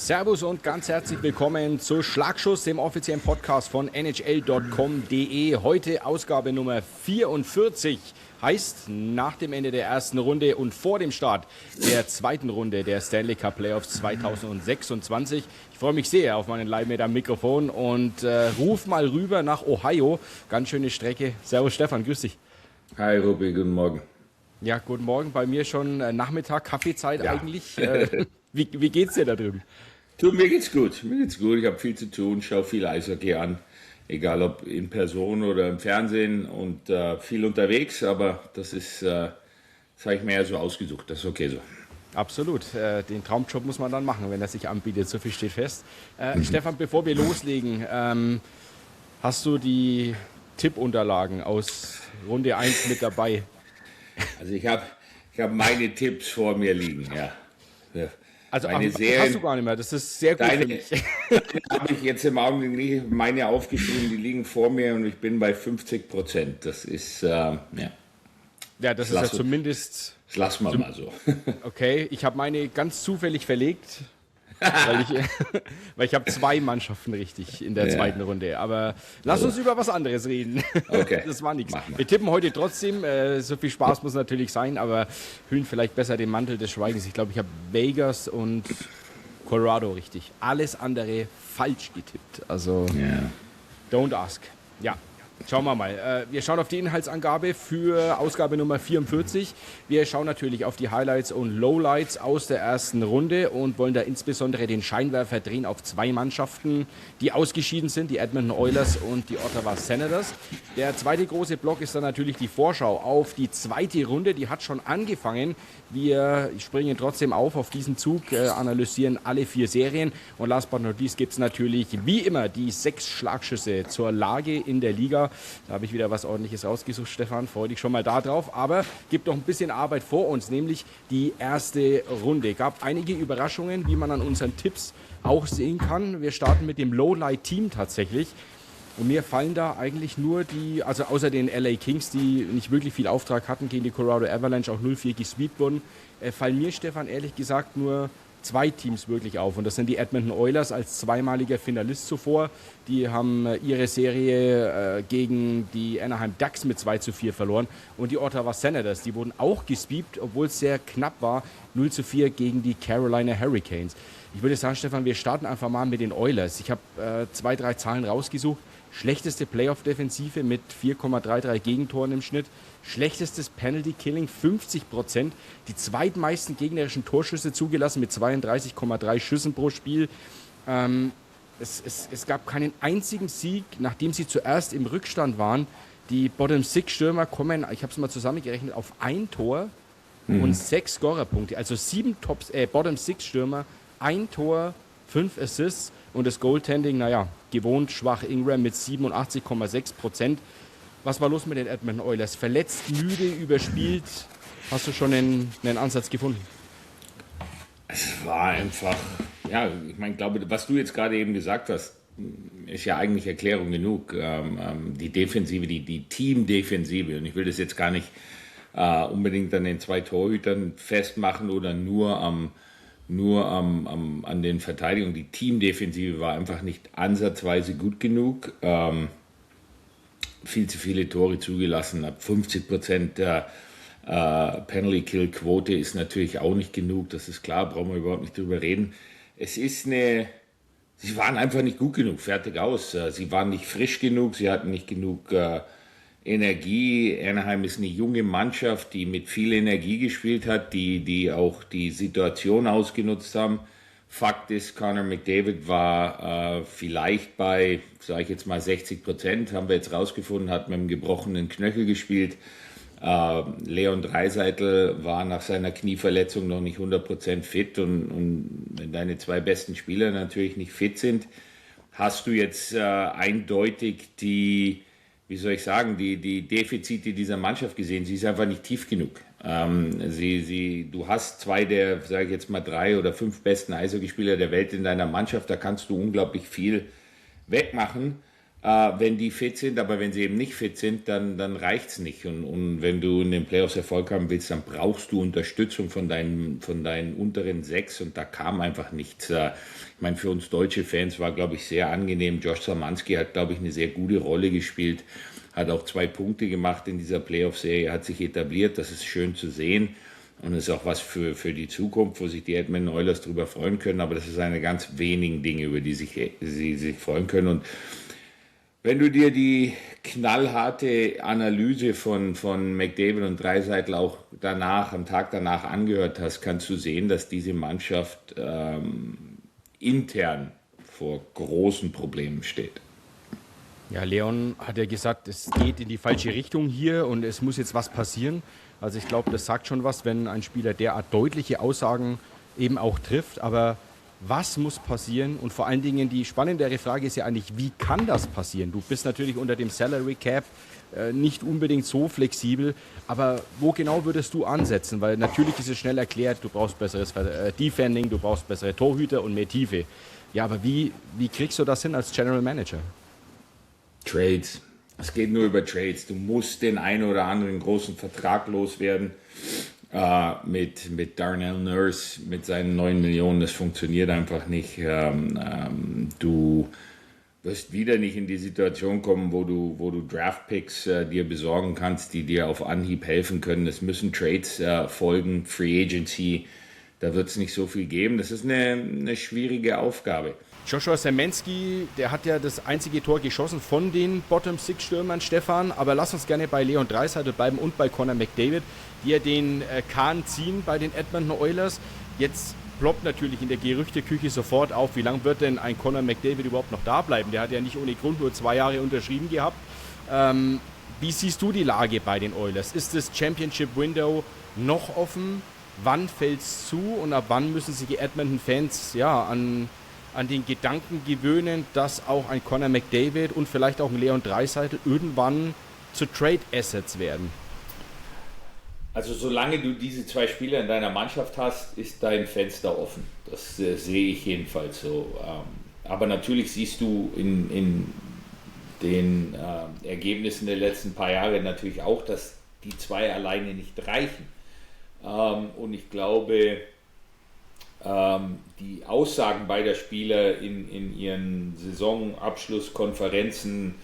Servus und ganz herzlich willkommen zu Schlagschuss, dem offiziellen Podcast von NHL.com.de. Heute Ausgabe Nummer 44. Heißt, nach dem Ende der ersten Runde und vor dem Start der zweiten Runde der Stanley Cup Playoffs 2026. Ich freue mich sehr auf meinen Leihmeter am Mikrofon und ruf mal rüber nach Ohio. Ganz schöne Strecke. Servus Stefan, grüß dich. Hi Ruby, guten Morgen. Ja, guten Morgen. Bei mir schon Nachmittag, Kaffeezeit eigentlich. Wie geht's dir da drüben? Du, mir geht's gut. Ich habe viel zu tun, schaue viel Eishockey an. Egal ob in Person oder im Fernsehen und viel unterwegs, aber das ist, das habe ich mir ja so ausgesucht, das ist okay so. Absolut, den Traumjob muss man dann machen, wenn er sich anbietet, so viel steht fest. Stefan, bevor wir loslegen, hast du die Tippunterlagen aus Runde 1 mit dabei? Also ich hab meine Tipps vor mir liegen, ja. Also hast du gar nicht mehr, das ist sehr gut für mich. Habe ich jetzt im Augenblick nicht meine aufgeschrieben, die liegen vor mir und ich bin bei 50%. Das ist, ja. Ja, das ist ja zumindest... Das lassen wir mal so. Okay, ich habe meine ganz zufällig verlegt, weil ich habe 2 Mannschaften richtig in der zweiten Runde. Aber lass uns über was anderes reden. Okay. Das war nichts. Wir tippen heute trotzdem. So viel Spaß muss natürlich sein, aber hüllen vielleicht besser den Mantel des Schweigens. Ich glaube, ich habe Vegas und Colorado richtig. Alles andere falsch getippt. Also, don't ask. Ja. Schauen wir mal. Wir schauen auf die Inhaltsangabe für Ausgabe Nummer 44. Wir schauen natürlich auf die Highlights und Lowlights aus der ersten Runde und wollen da insbesondere den Scheinwerfer drehen auf 2 Mannschaften, die ausgeschieden sind, die Edmonton Oilers und die Ottawa Senators. Der zweite große Block ist dann natürlich die Vorschau auf die zweite Runde. Die hat schon angefangen. Wir springen trotzdem auf diesen Zug, analysieren alle 4 Serien. Und last but not least gibt es natürlich wie immer die 6 Schlagschüsse zur Lage in der Liga. Da habe ich wieder was Ordentliches rausgesucht, Stefan. Freue dich schon mal da drauf. Aber gibt noch ein bisschen Arbeit vor uns, nämlich die erste Runde. Gab einige Überraschungen, wie man an unseren Tipps auch sehen kann. Wir starten mit dem Lowlight-Team tatsächlich. Und mir fallen da eigentlich nur also außer den LA Kings, die nicht wirklich viel Auftrag hatten, gegen die Colorado Avalanche auch 0-4 gesweept wurden, fallen mir, Stefan, ehrlich gesagt nur 2 Teams wirklich auf. Und das sind die Edmonton Oilers als zweimaliger Finalist zuvor. Die haben ihre Serie gegen die Anaheim Ducks mit 2-4 verloren. Und die Ottawa Senators, die wurden auch gesweept, obwohl es sehr knapp war, 0-4 gegen die Carolina Hurricanes. Ich würde sagen, Stefan, wir starten einfach mal mit den Oilers. Ich habe 2, 3 Zahlen rausgesucht. Schlechteste Playoff-Defensive mit 4,33 Gegentoren im Schnitt. Schlechtestes Penalty-Killing 50%. Die zweitmeisten gegnerischen Torschüsse zugelassen mit 32,3 Schüssen pro Spiel. Es gab keinen einzigen Sieg, nachdem sie zuerst im Rückstand waren. Die Bottom-6-Stürmer kommen, ich habe es mal zusammengerechnet, auf 1 Tor und 6 Scorerpunkte. Also 7 Bottom-6-Stürmer, 1 Tor, 5 Assists. Und das Goaltending, gewohnt schwach Ingram mit 87,6%. Was war los mit den Edmonton Oilers? Verletzt, müde, überspielt? Hast du schon einen Ansatz gefunden? Es war einfach, ich glaube, was du jetzt gerade eben gesagt hast, ist ja eigentlich Erklärung genug. Die Defensive, die Teamdefensive, und ich will das jetzt gar nicht unbedingt an den 2 Torhütern festmachen oder nur an den Verteidigungen. Die Teamdefensive war einfach nicht ansatzweise gut genug. Viel zu viele Tore zugelassen. Ab 50% der Penalty-Kill-Quote ist natürlich auch nicht genug. Das ist klar, brauchen wir überhaupt nicht drüber reden. Sie waren einfach nicht gut genug, fertig aus. Sie waren nicht frisch genug, sie hatten nicht genug Energie. Anaheim ist eine junge Mannschaft, die mit viel Energie gespielt hat, die auch die Situation ausgenutzt haben. Fakt ist, Connor McDavid war vielleicht bei, sage ich jetzt mal 60%, haben wir jetzt rausgefunden, hat mit einem gebrochenen Knöchel gespielt. Leon Draisaitl war nach seiner Knieverletzung noch nicht 100% fit und wenn deine 2 besten Spieler natürlich nicht fit sind, hast du jetzt eindeutig die Defizite dieser Mannschaft gesehen. Sie ist einfach nicht tief genug. Du hast 2 der, sage ich jetzt mal 3 oder 5 besten Eishockeyspieler der Welt in deiner Mannschaft. Da kannst du unglaublich viel wegmachen. wenn die fit sind, aber wenn sie eben nicht fit sind, dann reicht es nicht. Und wenn du in den Playoffs Erfolg haben willst, dann brauchst du Unterstützung von deinen unteren 6 und da kam einfach nichts. Ich meine, für uns deutsche Fans war, glaube ich, sehr angenehm. Josh Szymanski hat, glaube ich, eine sehr gute Rolle gespielt, hat auch 2 Punkte gemacht in dieser Playoff-Serie, hat sich etabliert, das ist schön zu sehen. Und das ist auch was für die Zukunft, wo sich die Edmonton Oilers darüber freuen können. Aber das ist eine ganz wenigen Dinge, über die sie sich freuen können. Und wenn du dir die knallharte Analyse von McDavid und Draisaitl auch am Tag danach angehört hast, kannst du sehen, dass diese Mannschaft intern vor großen Problemen steht. Ja, Leon hat ja gesagt, es geht in die falsche Richtung hier und es muss jetzt was passieren. Also ich glaube, das sagt schon was, wenn ein Spieler derart deutliche Aussagen eben auch trifft. Aber was muss passieren? Und vor allen Dingen die spannendere Frage ist ja eigentlich, wie kann das passieren? Du bist natürlich unter dem Salary Cap nicht unbedingt so flexibel, aber wo genau würdest du ansetzen? Weil natürlich ist es schnell erklärt, du brauchst besseres Defending, du brauchst bessere Torhüter und mehr Tiefe. Ja, aber wie kriegst du das hin als General Manager? Trades. Es geht nur über Trades. Du musst den einen oder anderen großen Vertrag loswerden. Mit Darnell Nurse, mit seinen 9 Millionen, das funktioniert einfach nicht. Du wirst wieder nicht in die Situation kommen, wo du Draftpicks dir besorgen kannst, die dir auf Anhieb helfen können. Es müssen Trades folgen, Free Agency, da wird es nicht so viel geben. Das ist eine schwierige Aufgabe. Joshua Semensky, der hat ja das einzige Tor geschossen von den Bottom-Six-Stürmern, Stefan. Aber lass uns gerne bei Leon Draisaitl bleiben und bei Connor McDavid, die ja den Kahn ziehen bei den Edmonton Oilers. Jetzt ploppt natürlich in der Gerüchteküche sofort auf, wie lange wird denn ein Connor McDavid überhaupt noch da bleiben? Der hat ja nicht ohne Grund nur 2 Jahre unterschrieben gehabt. Wie siehst du die Lage bei den Oilers? Ist das Championship-Window noch offen? Wann fällt es zu und ab wann müssen sich die Edmonton-Fans an den Gedanken gewöhnen, dass auch ein Connor McDavid und vielleicht auch ein Leon Draisaitl irgendwann zu Trade-Assets werden? Also solange du diese 2 Spieler in deiner Mannschaft hast, ist dein Fenster offen. Das sehe ich jedenfalls so. Aber natürlich siehst du in den Ergebnissen der letzten paar Jahre natürlich auch, dass die 2 alleine nicht reichen. Und ich glaube, die Aussagen beider Spieler in ihren Saisonabschlusskonferenzen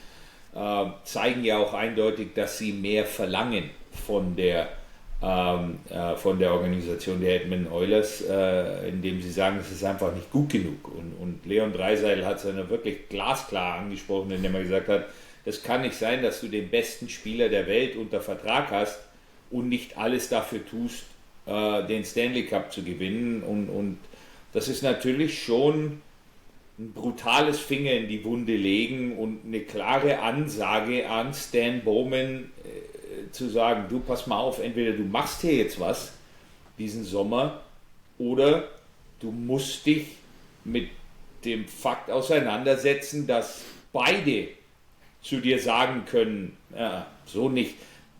zeigen ja auch eindeutig, dass sie mehr verlangen von der Organisation der Edmonton Oilers, indem sie sagen, es ist einfach nicht gut genug. Und Leon Draisaitl hat es dann wirklich glasklar angesprochen, indem er gesagt hat, es kann nicht sein, dass du den besten Spieler der Welt unter Vertrag hast und nicht alles dafür tust, den Stanley Cup zu gewinnen. Und das ist natürlich schon ein brutales Finger in die Wunde legen und eine klare Ansage an Stan Bowman, zu sagen, du pass mal auf, entweder du machst hier jetzt was diesen Sommer oder du musst dich mit dem Fakt auseinandersetzen, dass beide zu dir sagen können, so nicht.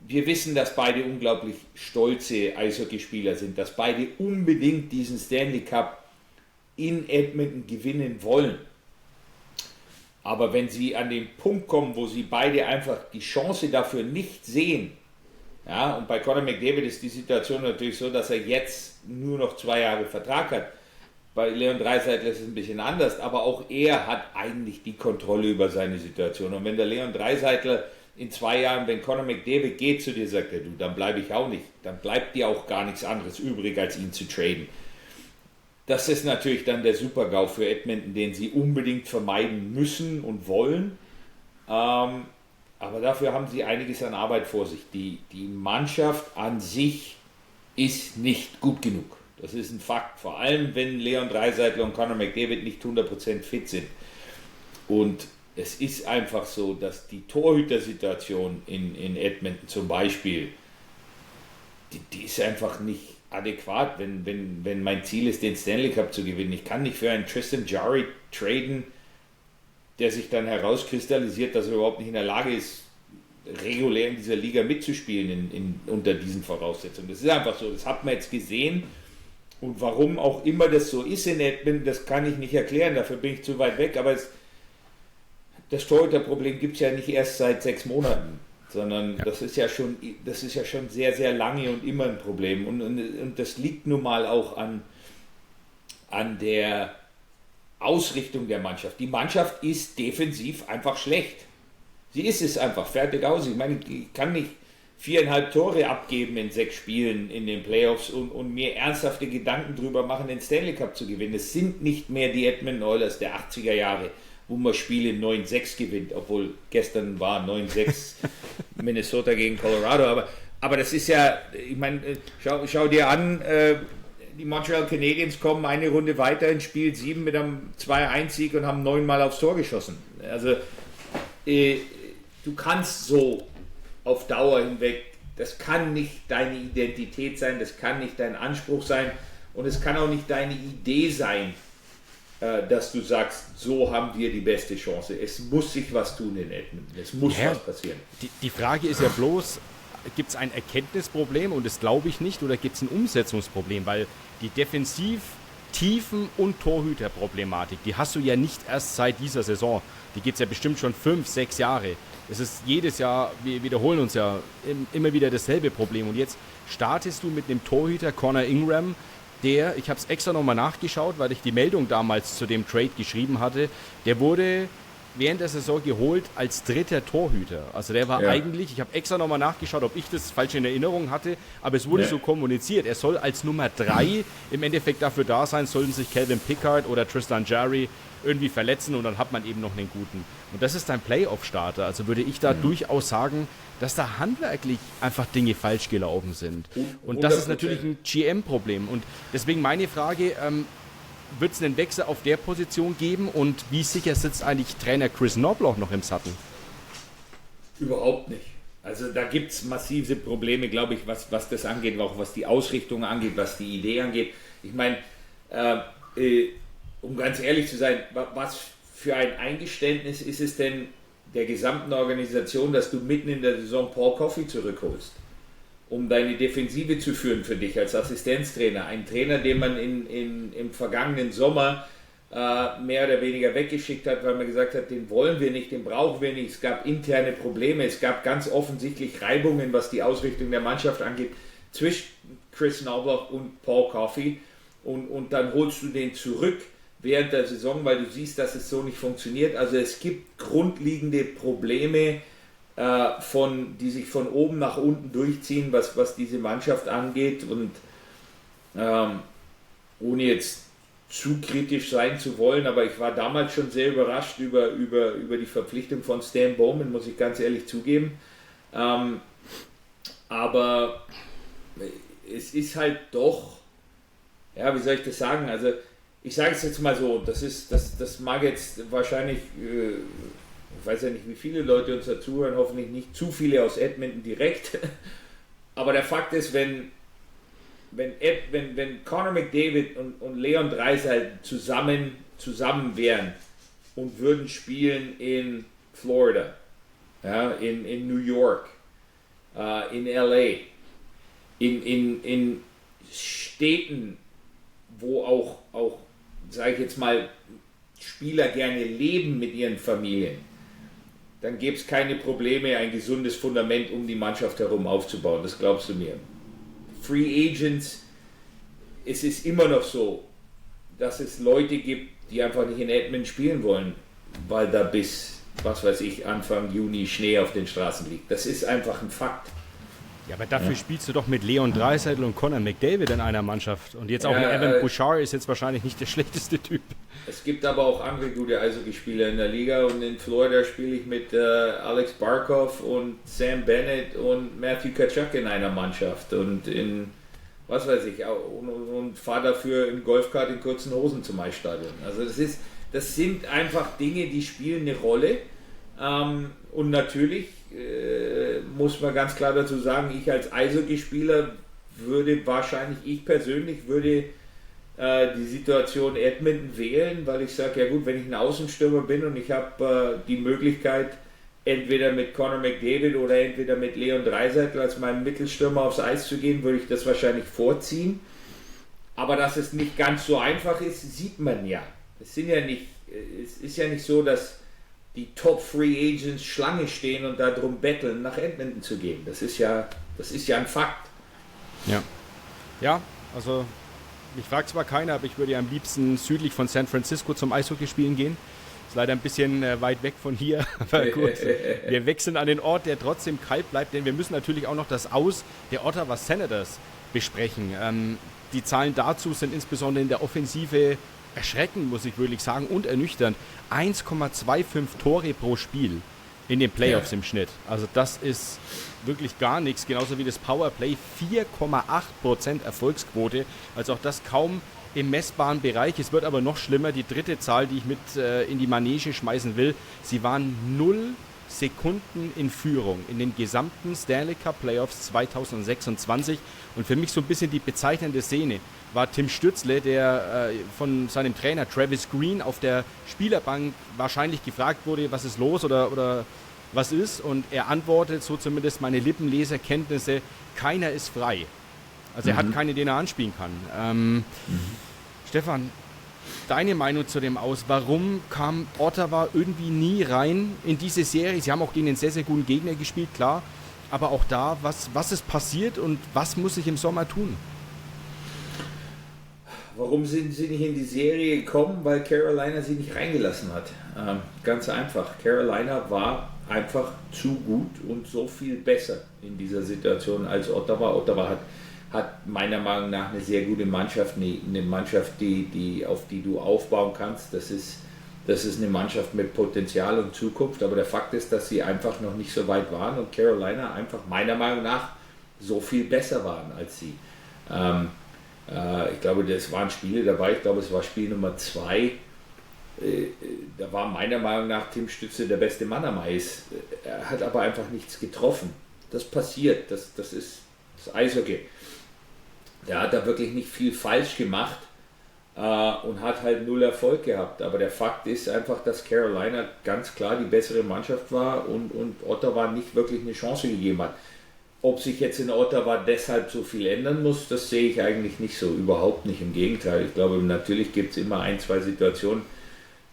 Wir wissen, dass beide unglaublich stolze Eishockeyspieler sind, dass beide unbedingt diesen Stanley Cup in Edmonton gewinnen wollen. Aber wenn sie an den Punkt kommen, wo sie beide einfach die Chance dafür nicht sehen, ja, und bei Connor McDavid ist die Situation natürlich so, dass er jetzt nur noch 2 Jahre Vertrag hat. Bei Leon Draisaitl ist es ein bisschen anders, aber auch er hat eigentlich die Kontrolle über seine Situation. Und wenn der Leon Draisaitl in 2 Jahren, wenn Connor McDavid geht zu dir, sagt er, du, dann bleibe ich auch nicht. Dann bleibt dir auch gar nichts anderes übrig, als ihn zu traden. Das ist natürlich dann der Super-GAU für Edmonton, den sie unbedingt vermeiden müssen und wollen. Aber dafür haben sie einiges an Arbeit vor sich. Die Mannschaft an sich ist nicht gut genug. Das ist ein Fakt. Vor allem, wenn Leon Draisaitl und Connor McDavid nicht 100% fit sind. Und es ist einfach so, dass die Torhütersituation in Edmonton zum Beispiel, die ist einfach nicht adäquat, wenn mein Ziel ist, den Stanley Cup zu gewinnen. Ich kann nicht für einen Tristan Jarry traden, der sich dann herauskristallisiert, dass er überhaupt nicht in der Lage ist, regulär in dieser Liga mitzuspielen unter diesen Voraussetzungen. Das ist einfach so, das hat man jetzt gesehen. Und warum auch immer das so ist in Edmonton, das kann ich nicht erklären, dafür bin ich zu weit weg, aber das Torhüterproblem gibt es ja nicht erst seit 6 Monaten, sondern das ist ja schon sehr, sehr lange und immer ein Problem. Und das liegt nun mal auch an der Ausrichtung der Mannschaft. Die Mannschaft ist defensiv einfach schlecht. Sie ist es einfach, fertig aus. Ich meine, ich kann nicht 4,5 Tore abgeben in 6 Spielen in den Playoffs und mir ernsthafte Gedanken drüber machen, den Stanley Cup zu gewinnen. Es sind nicht mehr die Edmonton Oilers der 80er Jahre, wo man Spiele 9-6 gewinnt, obwohl gestern war 9-6 Minnesota gegen Colorado. Aber das ist ja, ich meine, schau dir an, die Montreal Canadiens kommen eine Runde weiter in Spiel 7 mit einem 2-1-Sieg und haben 9-mal aufs Tor geschossen. Also du kannst so auf Dauer hinweg, das kann nicht deine Identität sein, das kann nicht dein Anspruch sein und es kann auch nicht deine Idee sein, dass du sagst, so haben wir die beste Chance. Es muss sich was tun in Edmonton, es muss was passieren. Die Frage ist ja bloß, gibt es ein Erkenntnisproblem, und das glaube ich nicht, oder gibt es ein Umsetzungsproblem, weil die Defensiv-Tiefen- und Torhüterproblematik, die hast du ja nicht erst seit dieser Saison, die geht es ja bestimmt schon 5, 6 Jahre. Es ist jedes Jahr, wir wiederholen uns ja immer wieder dasselbe Problem, und jetzt startest du mit einem Torhüter, Connor Ingram, der, ich habe es extra nochmal nachgeschaut, weil ich die Meldung damals zu dem Trade geschrieben hatte, der wurde während der Saison geholt als 3. Torhüter. Also der war eigentlich, ich habe extra nochmal nachgeschaut, ob ich das falsch in Erinnerung hatte, aber es wurde so kommuniziert. Er soll als Nummer 3 im Endeffekt dafür da sein, sollten sich Calvin Pickard oder Tristan Jarry irgendwie verletzen, und dann hat man eben noch einen guten. Und das ist dein Playoff-Starter. Also würde ich da durchaus sagen, dass da handwerklich einfach Dinge falsch gelaufen sind. Und das ist natürlich ein GM-Problem. Und deswegen meine Frage, wird es einen Wechsel auf der Position geben, und wie sicher sitzt eigentlich Trainer Chris Knoblauch noch im Sattel? Überhaupt nicht. Also da gibt es massive Probleme, glaube ich, was das angeht, auch was die Ausrichtung angeht, was die Idee angeht. Ich meine, um ganz ehrlich zu sein, was für ein Eingeständnis ist es denn der gesamten Organisation, dass du mitten in der Saison Paul Coffey zurückholst, um deine Defensive zu führen für dich als Assistenztrainer. Ein Trainer, den man im vergangenen Sommer mehr oder weniger weggeschickt hat, weil man gesagt hat, den wollen wir nicht, den brauchen wir nicht. Es gab interne Probleme, es gab ganz offensichtlich Reibungen, was die Ausrichtung der Mannschaft angeht, zwischen Chris Knoblauch und Paul Coffey, und dann holst du den zurück während der Saison, weil du siehst, dass es so nicht funktioniert. Also es gibt grundlegende Probleme, die sich von oben nach unten durchziehen, was diese Mannschaft angeht, und ohne jetzt zu kritisch sein zu wollen, aber ich war damals schon sehr überrascht über die Verpflichtung von Stan Bowman, muss ich ganz ehrlich zugeben. Aber es ist halt doch, ja, wie soll ich das sagen, also ich sage es jetzt mal so, das mag jetzt wahrscheinlich, ich weiß ja nicht, wie viele Leute uns dazuhören, hoffentlich nicht zu viele aus Edmonton direkt, aber der Fakt ist, wenn Connor McDavid und Leon Draisaitl zusammen wären und würden spielen in Florida, ja, in New York, in LA, in Städten, wo auch, sage ich jetzt mal, Spieler gerne leben mit ihren Familien, dann gäbe es keine Probleme, ein gesundes Fundament um die Mannschaft herum aufzubauen. Das glaubst du mir. Free Agents, es ist immer noch so, dass es Leute gibt, die einfach nicht in Edmonton spielen wollen, weil da bis, was weiß ich, Anfang Juni Schnee auf den Straßen liegt. Das ist einfach ein Fakt. Ja, aber dafür spielst du doch mit Leon Draisaitl und Connor McDavid in einer Mannschaft. Und jetzt auch Evan Bouchard ist jetzt wahrscheinlich nicht der schlechteste Typ. Es gibt aber auch andere gute Eishockeyspieler in der Liga, und in Florida spiele ich mit Alex Barkov und Sam Bennett und Matthew Tkachuk in einer Mannschaft, und in, was weiß ich, und fahre dafür im Golfkart in kurzen Hosen zum Eisstadion. Also das sind einfach Dinge, die spielen eine Rolle, und natürlich muss man ganz klar dazu sagen, ich als Eishockeyspieler ich persönlich würde die Situation Edmonton wählen, weil ich sage, ja gut, wenn ich ein Außenstürmer bin und ich habe die Möglichkeit, entweder mit Connor McDavid oder entweder mit Leon Draisaitl als meinem Mittelstürmer aufs Eis zu gehen, würde ich das wahrscheinlich vorziehen. Aber dass es nicht ganz so einfach ist, sieht man ja. Es ist ja nicht so, dass die Top Free Agents Schlange stehen und darum betteln, nach Edmonton zu gehen. Das ist ja ein Fakt. Ja, also mich fragt zwar keiner, aber ich würde ja am liebsten südlich von San Francisco zum Eishockey spielen gehen. Ist leider ein bisschen weit weg von hier, aber gut. Wir wechseln an den Ort, der trotzdem kalt bleibt, denn wir müssen natürlich auch noch das Aus der Ottawa Senators besprechen. Die Zahlen dazu sind insbesondere in der Offensive erschreckend, muss ich wirklich sagen, und ernüchternd. 1,25 Tore pro Spiel in den Playoffs im Schnitt. Also das ist wirklich gar nichts, genauso wie das Powerplay, 4,8% Erfolgsquote, also auch das kaum im messbaren Bereich. Es wird aber noch schlimmer, die dritte Zahl, die ich mit in die Manege schmeißen will, sie waren 0 Sekunden in Führung in den gesamten Stanley Cup Playoffs 2026 und für mich so ein bisschen die bezeichnende Szene war Tim Stützle, der von seinem Trainer Travis Green auf der Spielerbank wahrscheinlich gefragt wurde, was ist los oder was ist, und er antwortet, so zumindest meine Lippenleserkenntnisse, keiner ist frei. Also er hat keinen, den er anspielen kann. Stefan, deine Meinung zu dem Aus? Warum kam Ottawa irgendwie nie rein in diese Serie? Sie haben auch gegen einen sehr, sehr guten Gegner gespielt, klar. Aber auch da, was ist passiert und was muss ich im Sommer tun? Warum sind sie nicht in die Serie gekommen? Weil Carolina sie nicht reingelassen hat. Ganz einfach. Carolina war einfach zu gut und so viel besser in dieser Situation als Ottawa. Ottawa hat meiner Meinung nach eine sehr gute Mannschaft, eine Mannschaft, auf die du aufbauen kannst. Das ist eine Mannschaft mit Potenzial und Zukunft, aber der Fakt ist, dass sie einfach noch nicht so weit waren und Carolina einfach meiner Meinung nach so viel besser waren als sie. Ich glaube, das waren Spiele dabei, ich glaube, es war Spiel Nummer 2. Da war meiner Meinung nach Tim Stützle der beste Mann am Eis. Er hat aber einfach nichts getroffen. Das passiert, das ist das Eishockey. Der hat da wirklich nicht viel falsch gemacht und hat halt 0 Erfolg gehabt. Aber der Fakt ist einfach, dass Carolina ganz klar die bessere Mannschaft war und Ottawa nicht wirklich eine Chance gegeben hat. Ob sich jetzt in Ottawa deshalb so viel ändern muss, das sehe ich eigentlich nicht so, überhaupt nicht, im Gegenteil. Ich glaube, natürlich gibt es immer 1, 2 Situationen,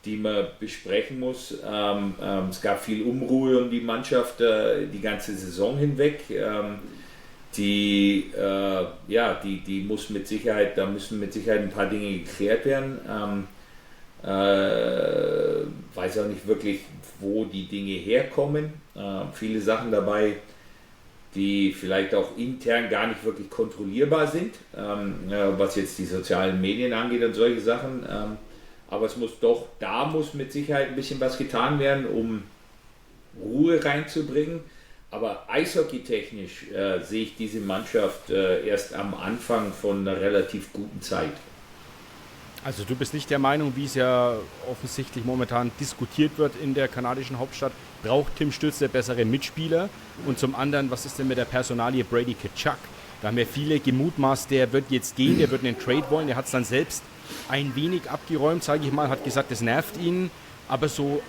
die man besprechen muss. Es gab viel Unruhe um die Mannschaft die ganze Saison hinweg. Die muss mit Sicherheit, da müssen mit Sicherheit ein paar Dinge geklärt werden. Weiß auch nicht wirklich, wo die Dinge herkommen. Viele Sachen dabei, die vielleicht auch intern gar nicht wirklich kontrollierbar sind, was jetzt die sozialen Medien angeht und solche Sachen. Aber da muss mit Sicherheit ein bisschen was getan werden, um Ruhe reinzubringen. Aber eishockeytechnisch sehe ich diese Mannschaft erst am Anfang von einer relativ guten Zeit. Also du bist nicht der Meinung, wie es ja offensichtlich momentan diskutiert wird in der kanadischen Hauptstadt, braucht Tim Stützle bessere Mitspieler? Und zum anderen, was ist denn mit der Personalie Brady Tkachuk? Da haben ja viele gemutmaßt, der wird jetzt gehen, der wird einen Trade wollen, der hat es dann selbst ein wenig abgeräumt, sage ich mal, hat gesagt, das nervt ihn, aber so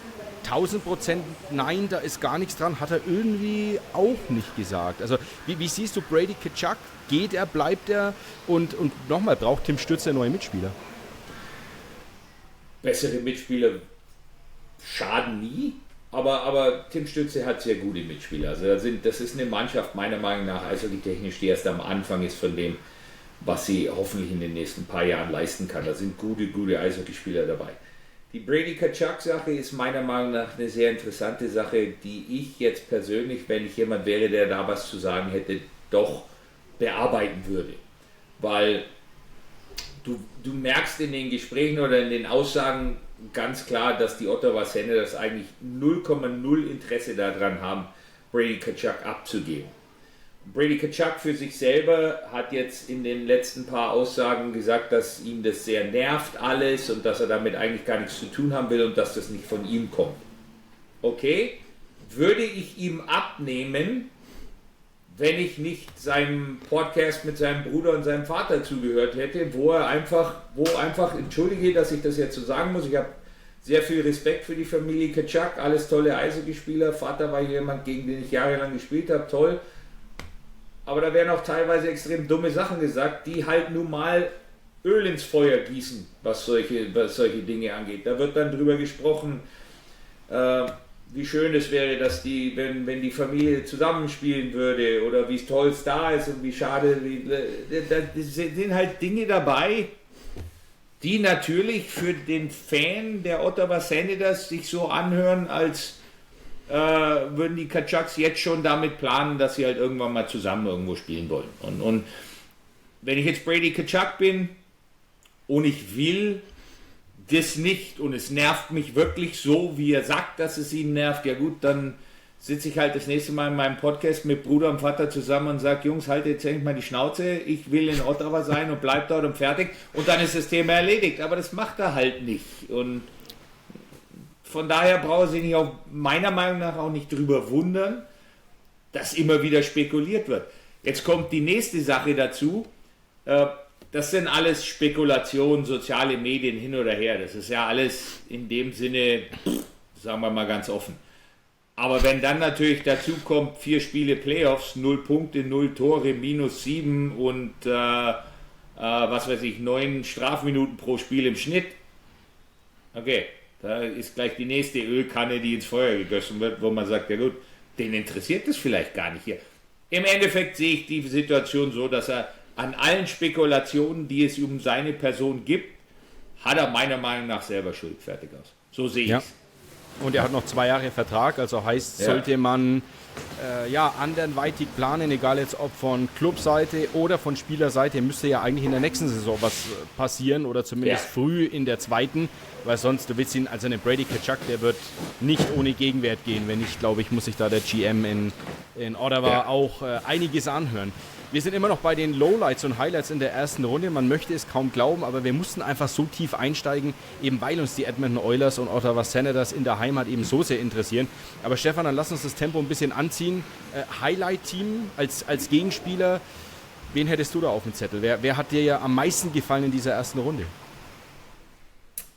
1000% nein, da ist gar nichts dran, hat er irgendwie auch nicht gesagt. Also wie siehst du Brady Tkachuk? Geht er, bleibt er? Und nochmal, braucht Tim Stützle neue Mitspieler? Bessere Mitspieler schaden nie, aber Tim Stützle hat sehr gute Mitspieler. Also das ist eine Mannschaft meiner Meinung nach eishockey-technisch, die erst am Anfang ist von dem, was sie hoffentlich in den nächsten paar Jahren leisten kann. Da sind gute Eishockeyspieler dabei. Die Brady Tkachuk-Sache ist meiner Meinung nach eine sehr interessante Sache, die ich jetzt persönlich, wenn ich jemand wäre, der da was zu sagen hätte, doch bearbeiten würde. Weil du merkst in den Gesprächen oder in den Aussagen ganz klar, dass die Ottawa Senators eigentlich 0,0 Interesse daran haben, Brady Tkachuk abzugeben. Brady Tkachuk für sich selber hat jetzt in den letzten paar Aussagen gesagt, dass ihm das sehr nervt alles und dass er damit eigentlich gar nichts zu tun haben will und dass das nicht von ihm kommt. Okay, würde ich ihm abnehmen, wenn ich nicht seinem Podcast mit seinem Bruder und seinem Vater zugehört hätte, wo einfach, entschuldige, dass ich das jetzt so sagen muss, ich habe sehr viel Respekt für die Familie Tkachuk, alles tolle Eishockeyspieler, Vater war jemand, gegen den ich jahrelang gespielt habe, toll. Aber da werden auch teilweise extrem dumme Sachen gesagt, die halt nun mal Öl ins Feuer gießen, was solche Dinge angeht. Da wird dann drüber gesprochen, wie schön es wäre, dass wenn die Familie zusammenspielen würde oder wie toll es da ist und wie schade, das sind halt Dinge dabei, die natürlich für den Fan der Ottawa Senators sich so anhören, als würden die Tkachuks jetzt schon damit planen, dass sie halt irgendwann mal zusammen irgendwo spielen wollen. Und wenn ich jetzt Brady Tkachuk bin und ich will das nicht und es nervt mich wirklich so, wie er sagt, dass es ihn nervt, ja gut, dann sitze ich halt das nächste Mal in meinem Podcast mit Bruder und Vater zusammen und sage, Jungs, halt jetzt endlich mal die Schnauze, ich will in Ottawa sein und bleib dort und fertig und dann ist das Thema erledigt, aber das macht er halt nicht und von daher braucht er sich nicht auch, meiner Meinung nach auch nicht drüber wundern, dass immer wieder spekuliert wird. Jetzt kommt die nächste Sache dazu, das sind alles Spekulationen, soziale Medien hin oder her. Das ist ja alles in dem Sinne, sagen wir mal ganz offen. Aber wenn dann natürlich dazu kommt, 4 Spiele Playoffs, 0 Punkte, 0 Tore, -7 und was weiß ich, 9 Strafminuten pro Spiel im Schnitt. Okay, da ist gleich die nächste Ölkanne, die ins Feuer gegossen wird, wo man sagt, ja gut, den interessiert das vielleicht gar nicht hier. Im Endeffekt sehe ich die Situation so, dass er an allen Spekulationen, die es um seine Person gibt, hat er meiner Meinung nach selber Schuld. Fertig aus. So sehe ich es. Und er hat noch 2 Jahre Vertrag, also heißt, sollte man anderweitig planen, egal jetzt ob von Clubseite oder von Spielerseite, müsste ja eigentlich in der nächsten Saison was passieren oder zumindest früh in der zweiten, weil sonst, du willst ihn, also einen Brady Tkachuk, der wird nicht ohne Gegenwert gehen, wenn nicht, glaube ich, muss sich da der GM in Ottawa auch einiges anhören. Wir sind immer noch bei den Lowlights und Highlights in der ersten Runde. Man möchte es kaum glauben, aber wir mussten einfach so tief einsteigen, eben weil uns die Edmonton Oilers und Ottawa Senators in der Heimat eben so sehr interessieren. Aber Stefan, dann lass uns das Tempo ein bisschen anziehen. Highlight-Team als Gegenspieler, wen hättest du da auf dem Zettel? Wer hat dir ja am meisten gefallen in dieser ersten Runde?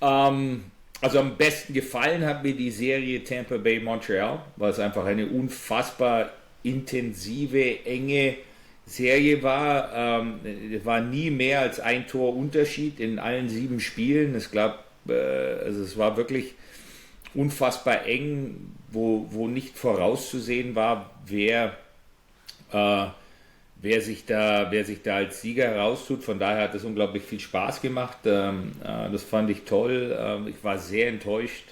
Also am besten gefallen hat mir die Serie Tampa Bay Montreal, weil es einfach eine unfassbar intensive, enge Serie war. Es war nie mehr als ein Torunterschied in allen 7 Spielen. Es war wirklich unfassbar eng, wo nicht vorauszusehen war, wer sich da als Sieger heraustut. Von daher hat es unglaublich viel Spaß gemacht. Das fand ich toll. Ich war sehr enttäuscht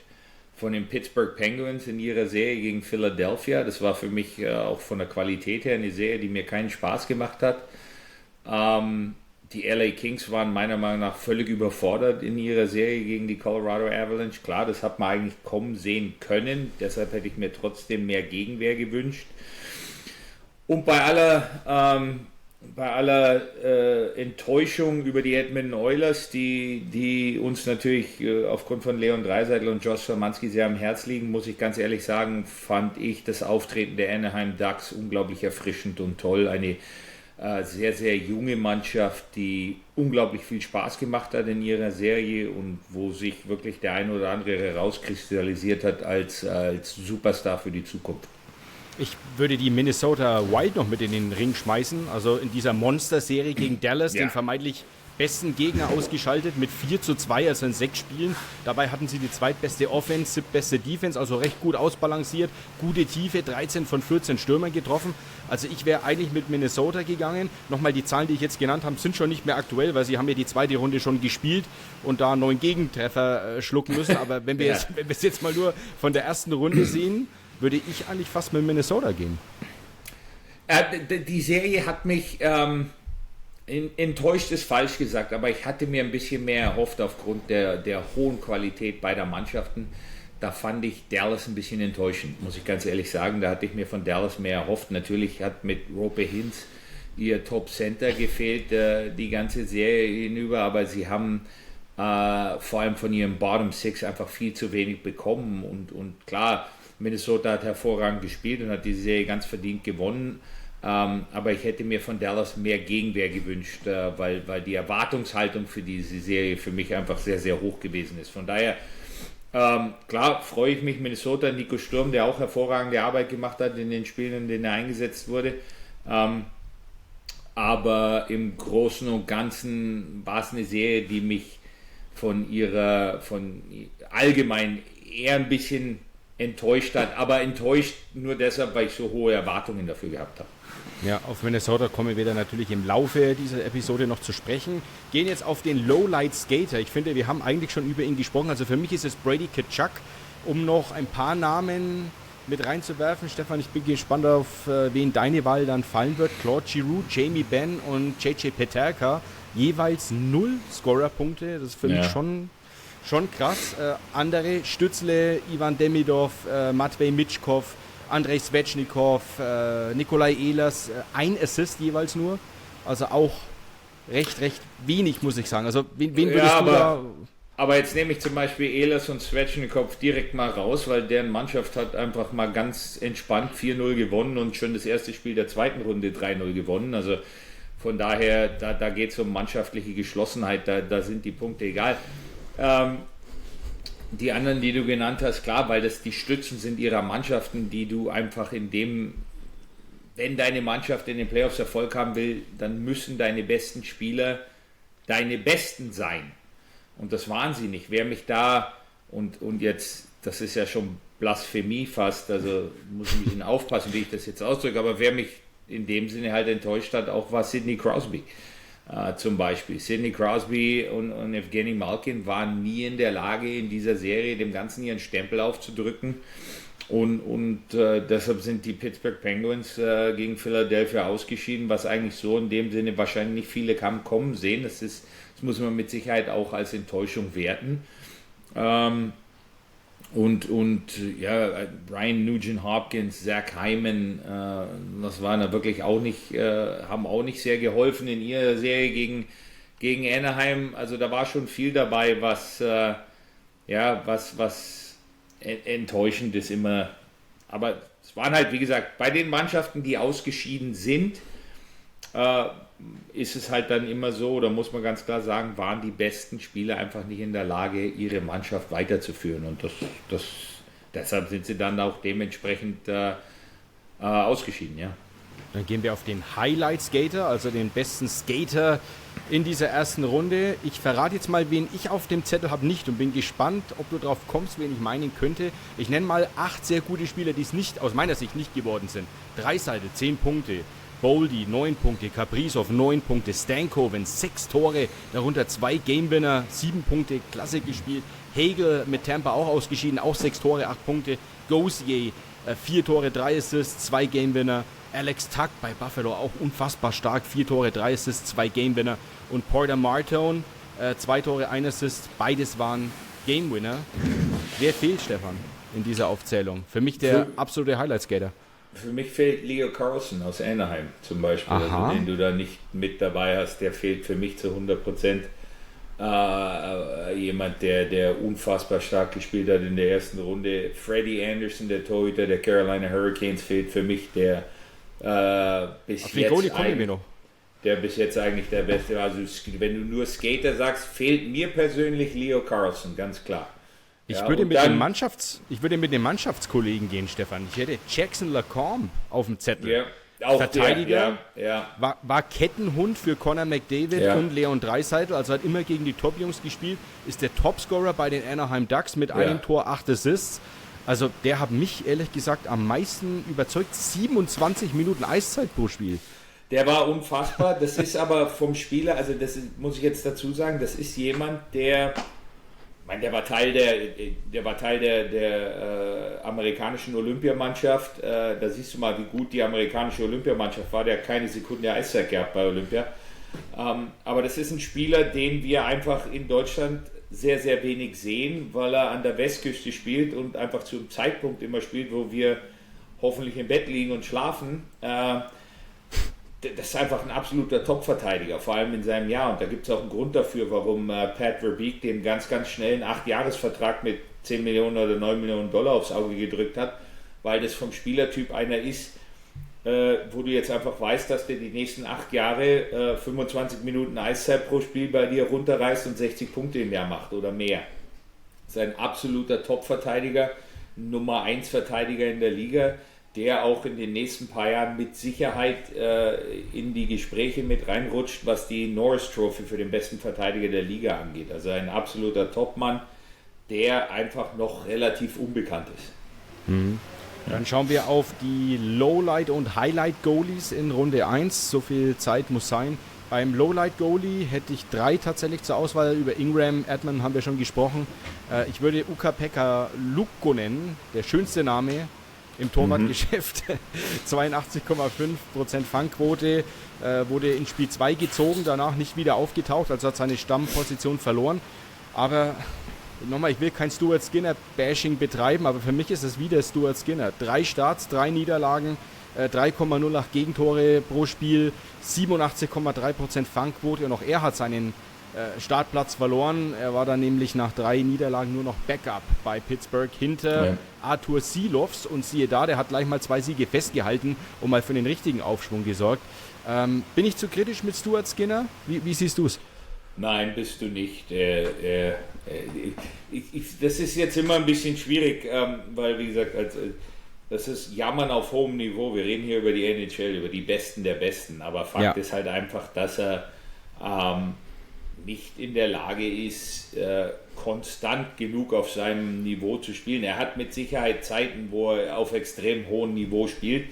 von den Pittsburgh Penguins in ihrer Serie gegen Philadelphia. Das war für mich auch von der Qualität her eine Serie, die mir keinen Spaß gemacht hat. Die LA Kings waren meiner Meinung nach völlig überfordert in ihrer Serie gegen die Colorado Avalanche. Klar, das hat man eigentlich kommen sehen können. Deshalb hätte ich mir trotzdem mehr Gegenwehr gewünscht. Und bei aller Enttäuschung über die Edmonton Oilers, die uns natürlich aufgrund von Leon Draisaitl und Josh Szymanski sehr am Herz liegen, muss ich ganz ehrlich sagen, fand ich das Auftreten der Anaheim Ducks unglaublich erfrischend und toll. Eine sehr, sehr junge Mannschaft, die unglaublich viel Spaß gemacht hat in ihrer Serie und wo sich wirklich der ein oder andere herauskristallisiert hat als Superstar für die Zukunft. Ich würde die Minnesota Wild noch mit in den Ring schmeißen. Also in dieser Monster-Serie gegen Dallas, den vermeintlich besten Gegner ausgeschaltet mit 4:2, also in 6 Spielen. Dabei hatten sie die zweitbeste Offense, 7. Defense, also recht gut ausbalanciert. Gute Tiefe, 13 von 14 Stürmern getroffen. Also ich wäre eigentlich mit Minnesota gegangen. Nochmal, die Zahlen, die ich jetzt genannt habe, sind schon nicht mehr aktuell, weil sie haben ja die zweite Runde schon gespielt und da 9 Gegentreffer schlucken müssen. Aber wenn wir es jetzt mal nur von der ersten Runde sehen, würde ich eigentlich fast mit Minnesota gehen. Die Serie hat mich enttäuscht, ist falsch gesagt, aber ich hatte mir ein bisschen mehr erhofft aufgrund der hohen Qualität beider Mannschaften. Da fand ich Dallas ein bisschen enttäuschend, muss ich ganz ehrlich sagen. Da hatte ich mir von Dallas mehr erhofft. Natürlich hat mit Roope Hintz ihr Top-Center gefehlt, die ganze Serie hinüber, aber sie haben vor allem von ihrem Bottom Six einfach viel zu wenig bekommen und klar, Minnesota hat hervorragend gespielt und hat die Serie ganz verdient gewonnen. Aber ich hätte mir von Dallas mehr Gegenwehr gewünscht, weil die Erwartungshaltung für diese Serie für mich einfach sehr, sehr hoch gewesen ist. Von daher, klar, freue ich mich, Minnesota, Nico Sturm, der auch hervorragende Arbeit gemacht hat in den Spielen, in denen er eingesetzt wurde. Aber im Großen und Ganzen war es eine Serie, die mich von allgemein eher ein bisschen enttäuscht hat. Aber enttäuscht nur deshalb, weil ich so hohe Erwartungen dafür gehabt habe. Ja, auf Minnesota kommen wir dann natürlich im Laufe dieser Episode noch zu sprechen. Gehen jetzt auf den Lowlight Skater. Ich finde, wir haben eigentlich schon über ihn gesprochen. Also für mich ist es Brady Tkachuk, um noch ein paar Namen mit reinzuwerfen. Stefan, ich bin gespannt auf, wen deine Wahl dann fallen wird. Claude Giroux, Jamie Benn und JJ Peterka. Jeweils 0 Scorerpunkte. Das ist für mich schon krass. Andere, Stützle, Ivan Demidov, Matvei Mitschkov, Andrei Svechnikov, Nikolai Ehlers, ein Assist jeweils nur. Also auch recht wenig, muss ich sagen. Also wen würdest du da... Aber jetzt nehme ich zum Beispiel Ehlers und Svechnikov direkt mal raus, weil deren Mannschaft hat einfach mal ganz entspannt 4-0 gewonnen und schon das erste Spiel der zweiten Runde 3-0 gewonnen. Also von daher, da geht es um mannschaftliche Geschlossenheit, da sind die Punkte egal. Die anderen, die du genannt hast, klar, weil das die Stützen sind ihrer Mannschaften, die du einfach wenn deine Mannschaft in den Playoffs Erfolg haben will, dann müssen deine besten Spieler deine Besten sein. Und das waren sie nicht. Wer mich da, und jetzt, das ist ja schon Blasphemie fast, also muss ich ein bisschen aufpassen, wie ich das jetzt ausdrücke, aber wer mich in dem Sinne halt enttäuscht hat, auch war Sidney Crosby. Zum Beispiel. Sidney Crosby und Evgeny Malkin waren nie in der Lage, in dieser Serie dem Ganzen ihren Stempel aufzudrücken. Und deshalb sind die Pittsburgh Penguins gegen Philadelphia ausgeschieden, was eigentlich so in dem Sinne wahrscheinlich nicht viele haben kommen sehen. Das muss man mit Sicherheit auch als Enttäuschung werten. Ryan Nugent-Hopkins, Zach Hyman, das waren da wirklich auch nicht, haben auch nicht sehr geholfen in ihrer Serie gegen Anaheim. Also da war schon viel dabei, was enttäuschend ist immer. Aber es waren halt, wie gesagt, bei den Mannschaften, die ausgeschieden sind, ist es halt dann immer so, oder muss man ganz klar sagen, waren die besten Spieler einfach nicht in der Lage, ihre Mannschaft weiterzuführen. Und deshalb sind sie dann auch dementsprechend ausgeschieden, ja. Dann gehen wir auf den Highlight Skater, also den besten Skater in dieser ersten Runde. Ich verrate jetzt mal, wen ich auf dem Zettel habe, nicht, und bin gespannt, ob du drauf kommst, wen ich meinen könnte. Ich nenne mal 8 sehr gute Spieler, die es nicht, aus meiner Sicht nicht geworden sind. Draisaitl, 10 Punkte. Boldy, 9 Punkte, Kaprizov, 9 Punkte, Stankoven, 6 Tore, darunter 2 Gamewinner, 7 Punkte, klasse gespielt. Hagel mit Tampa auch ausgeschieden, auch 6 Tore, 8 Punkte. Gauthier, 4 Tore, 3 Assists, 2 Gamewinner. Alex Tuck bei Buffalo auch unfassbar stark, 4 Tore, 3 Assists, 2 Gamewinner. Und Porter Martone, 2 Tore, 1 Assist, beides waren Gamewinner. Wer fehlt, Stefan, in dieser Aufzählung? Für mich der absolute Highlight-Skater. Für mich fehlt Leo Carlsson aus Anaheim zum Beispiel, also den du da nicht mit dabei hast. Der fehlt für mich zu 100%. Jemand, der unfassbar stark gespielt hat in der ersten Runde. Freddie Anderson, der Torhüter der Carolina Hurricanes, fehlt für mich, der bis jetzt eigentlich der Beste war. Also wenn du nur Skater sagst, fehlt mir persönlich Leo Carlsson, ganz klar. Ich würde mit den Mannschaftskollegen gehen, Stefan. Ich hätte Jackson Lacombe auf dem Zettel. Ja, auch Verteidiger. Ja. War Kettenhund für Connor McDavid und Leon Draisaitl, also hat immer gegen die Top-Jungs gespielt. Ist der Topscorer bei den Anaheim Ducks mit einem Tor, 8 Assists. Also der hat mich ehrlich gesagt am meisten überzeugt. 27 Minuten Eiszeit pro Spiel. Der war unfassbar. Das ist aber vom Spieler, also muss ich jetzt dazu sagen, das ist jemand, der war Teil der amerikanischen Olympiamannschaft. Da siehst du mal, wie gut die amerikanische Olympiamannschaft war. Der hat keine Sekunde Eiszeit gehabt bei Olympia. Aber das ist ein Spieler, den wir einfach in Deutschland sehr, sehr wenig sehen, weil er an der Westküste spielt und einfach zum Zeitpunkt immer spielt, wo wir hoffentlich im Bett liegen und schlafen. Das ist einfach ein absoluter Top-Verteidiger, vor allem in seinem Jahr. Und da gibt es auch einen Grund dafür, warum Pat Verbeek dem ganz, ganz schnellen 8-Jahres-Vertrag mit 10 Millionen oder 9 Millionen Dollar aufs Auge gedrückt hat, weil das vom Spielertyp einer ist, wo du jetzt einfach weißt, dass der die nächsten 8 Jahre 25 Minuten Eiszeit pro Spiel bei dir runterreißt und 60 Punkte im Jahr macht oder mehr. Das ist ein absoluter Top-Verteidiger, Nummer 1 Verteidiger in der Liga, der auch in den nächsten paar Jahren mit Sicherheit in die Gespräche mit reinrutscht, was die Norris Trophy für den besten Verteidiger der Liga angeht. Also ein absoluter Topmann, der einfach noch relativ unbekannt ist. Dann schauen wir auf die Lowlight- und Highlight-Goalies in Runde 1. So viel Zeit muss sein. Beim Lowlight-Goalie hätte ich 3 tatsächlich zur Auswahl. Über Ingram, Edman haben wir schon gesprochen. Ich würde Ukko-Pekka Lukkonen, der schönste Name im Torwartgeschäft, 82,5% Fangquote, wurde in Spiel 2 gezogen, danach nicht wieder aufgetaucht, also hat seine Stammposition verloren. Aber nochmal, ich will kein Stuart Skinner-Bashing betreiben, aber für mich ist es wieder Stuart Skinner. 3 Starts, 3 Niederlagen, 3,08 Gegentore pro Spiel, 87,3% Fangquote und auch er hat seinen Startplatz verloren. Er war dann nämlich nach 3 Niederlagen nur noch Backup bei Pittsburgh hinter Artur Silovs und siehe da, der hat gleich mal 2 Siege festgehalten und mal für den richtigen Aufschwung gesorgt. Bin ich zu kritisch mit Stuart Skinner? Wie siehst du es? Nein, bist du nicht. Das ist jetzt immer ein bisschen schwierig, weil, wie gesagt, das ist Jammern auf hohem Niveau. Wir reden hier über die NHL, über die Besten der Besten. Aber Fakt ist halt einfach, dass er nicht in der Lage ist, konstant genug auf seinem Niveau zu spielen. Er hat mit Sicherheit Zeiten, wo er auf extrem hohem Niveau spielt.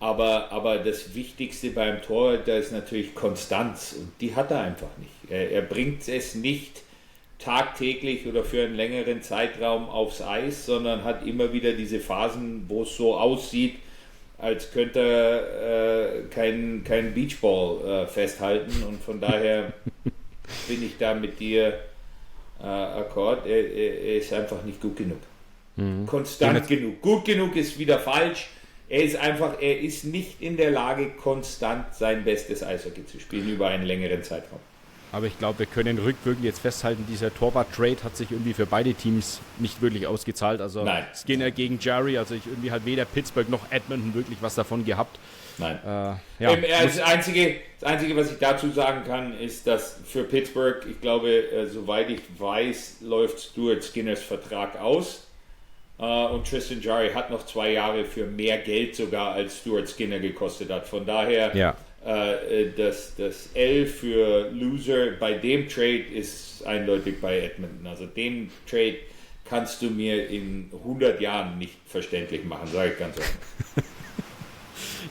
Aber das Wichtigste beim Torhüter ist natürlich Konstanz und die hat er einfach nicht. Er bringt es nicht tagtäglich oder für einen längeren Zeitraum aufs Eis, sondern hat immer wieder diese Phasen, wo es so aussieht, als könnte er kein Beachball festhalten und von daher bin ich da mit dir akkord. Er ist einfach nicht gut genug. Konstant genug. Gut genug ist wieder falsch. Er ist nicht in der Lage, konstant sein bestes Eishockey zu spielen über einen längeren Zeitraum. Aber ich glaube, wir können rückwirkend jetzt festhalten, dieser Torwart-Trade hat sich irgendwie für beide Teams nicht wirklich ausgezahlt. Also Nein. Skinner gegen Jarry, also irgendwie hat weder Pittsburgh noch Edmonton wirklich was davon gehabt. Nein. Das Einzige, was ich dazu sagen kann, ist, dass für Pittsburgh, ich glaube, soweit ich weiß, läuft Stuart Skinners Vertrag aus. Und Tristan Jarry hat noch 2 Jahre für mehr Geld sogar, als Stuart Skinner gekostet hat. Von daher, das L für Loser bei dem Trade ist eindeutig bei Edmonton. Also den Trade kannst du mir in 100 Jahren nicht verständlich machen, sage ich ganz offen.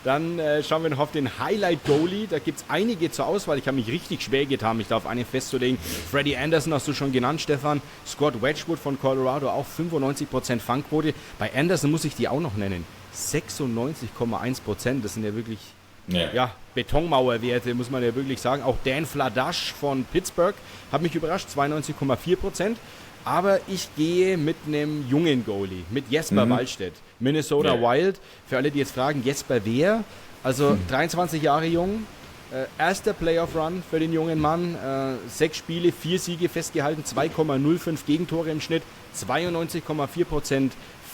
Dann schauen wir noch auf den Highlight-Goalie. Da gibt es einige zur Auswahl. Ich habe mich richtig schwer getan, mich da auf einen festzulegen. Freddie Anderson hast du schon genannt, Stefan. Scott Wedgwood von Colorado, auch 95% Fangquote. Bei Anderson muss ich die auch noch nennen. 96,1%. Das sind ja wirklich Betonmauerwerte, muss man ja wirklich sagen. Auch Dan Fladash von Pittsburgh hat mich überrascht, 92,4%. Aber ich gehe mit einem jungen Goalie, mit Jesper Wallstedt, Minnesota Wild. Für alle, die jetzt fragen, Jesper wer? Also 23 Jahre jung, erster Playoff-Run für den jungen Mann, 6 Spiele, 4 Siege festgehalten, 2,05 Gegentore im Schnitt, 92,4%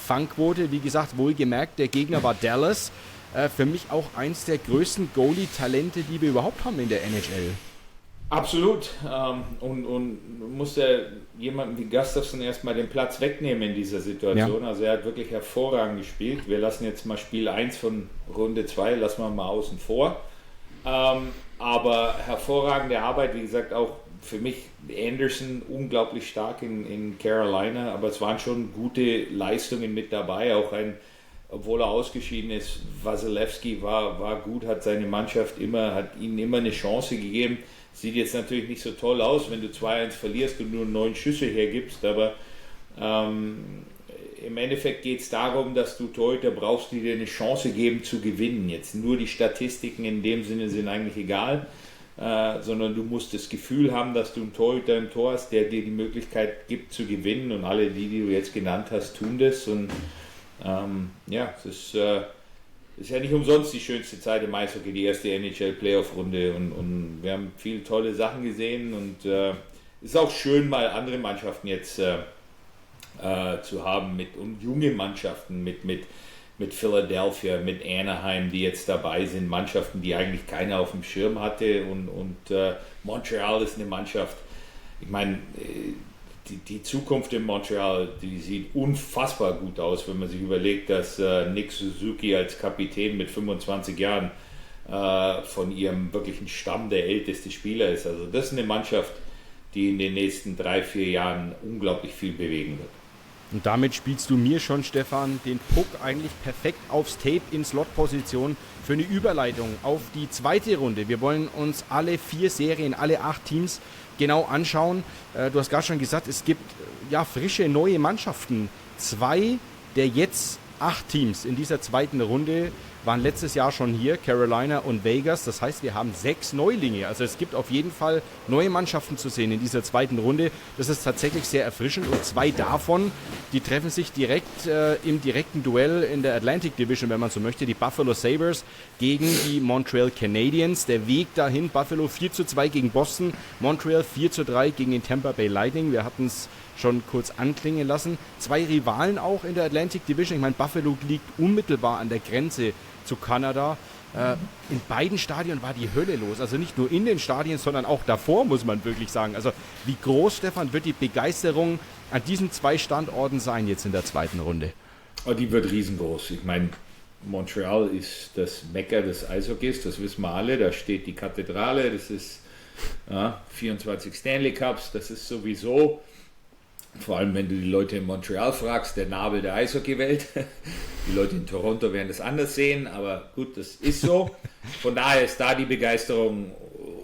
Fangquote. Wie gesagt, wohlgemerkt, der Gegner war Dallas. Für mich auch eins der größten Goalie-Talente, die wir überhaupt haben in der NHL. Absolut. Und musste jemanden wie Gustafsson erstmal den Platz wegnehmen in dieser Situation. Ja. Also er hat wirklich hervorragend gespielt. Wir lassen jetzt mal Spiel 1 von Runde 2, lassen wir mal außen vor. Aber hervorragende Arbeit, wie gesagt, auch für mich Anderson unglaublich stark in Carolina. Aber es waren schon gute Leistungen mit dabei. Auch obwohl er ausgeschieden ist, Wasilewski war gut, hat seine Mannschaft hat ihnen immer eine Chance gegeben. Sieht jetzt natürlich nicht so toll aus, wenn du 2-1 verlierst und nur 9 Schüsse hergibst, aber im Endeffekt geht es darum, dass du Torhüter brauchst, die dir eine Chance geben zu gewinnen. Jetzt nur die Statistiken in dem Sinne sind eigentlich egal, sondern du musst das Gefühl haben, dass du einen Torhüter im Tor hast, der dir die Möglichkeit gibt zu gewinnen und alle die du jetzt genannt hast, tun das und es ist ja nicht umsonst die schönste Zeit im Eishockey, die erste NHL-Playoff-Runde und wir haben viele tolle Sachen gesehen und es ist auch schön, mal andere Mannschaften jetzt zu haben und junge Mannschaften mit Philadelphia, mit Anaheim, die jetzt dabei sind, Mannschaften, die eigentlich keiner auf dem Schirm hatte und Montreal ist eine Mannschaft, ich meine, die Zukunft in Montreal, die sieht unfassbar gut aus, wenn man sich überlegt, dass Nick Suzuki als Kapitän mit 25 Jahren von ihrem wirklichen Stamm der älteste Spieler ist. Also das ist eine Mannschaft, die in den nächsten 3-4 Jahren unglaublich viel bewegen wird. Und damit spielst du mir schon, Stefan, den Puck eigentlich perfekt aufs Tape in Slot-Position für eine Überleitung auf die zweite Runde. Wir wollen uns alle 4 Serien, alle 8 Teams genau anschauen. Du hast gerade schon gesagt, es gibt ja frische neue Mannschaften. 2 der jetzt 8 Teams in dieser zweiten Runde waren letztes Jahr schon hier, Carolina und Vegas. Das heißt, wir haben 6 Neulinge. Also es gibt auf jeden Fall neue Mannschaften zu sehen in dieser zweiten Runde. Das ist tatsächlich sehr erfrischend. Und 2 davon, die treffen sich direkt im direkten Duell in der Atlantic Division, wenn man so möchte. Die Buffalo Sabres gegen die Montreal Canadiens. Der Weg dahin, Buffalo 4:2 gegen Boston, Montreal 4:3 gegen den Tampa Bay Lightning. Wir hatten es schon kurz anklingen lassen. 2 Rivalen auch in der Atlantic Division. Ich meine, Buffalo liegt unmittelbar an der Grenze zu Kanada. In beiden Stadien war die Hölle los. Also nicht nur in den Stadien, sondern auch davor, muss man wirklich sagen. Also wie groß, Stefan, wird die Begeisterung an diesen 2 Standorten sein jetzt in der zweiten Runde? Oh, die wird riesengroß. Ich meine, Montreal ist das Mekka des Eishockeys, das wissen wir alle. Da steht die Kathedrale, das ist 24 Stanley Cups, das ist sowieso... Vor allem, wenn du die Leute in Montreal fragst, der Nabel der Eishockeywelt. Die Leute in Toronto werden das anders sehen, aber gut, das ist so. Von daher ist da die Begeisterung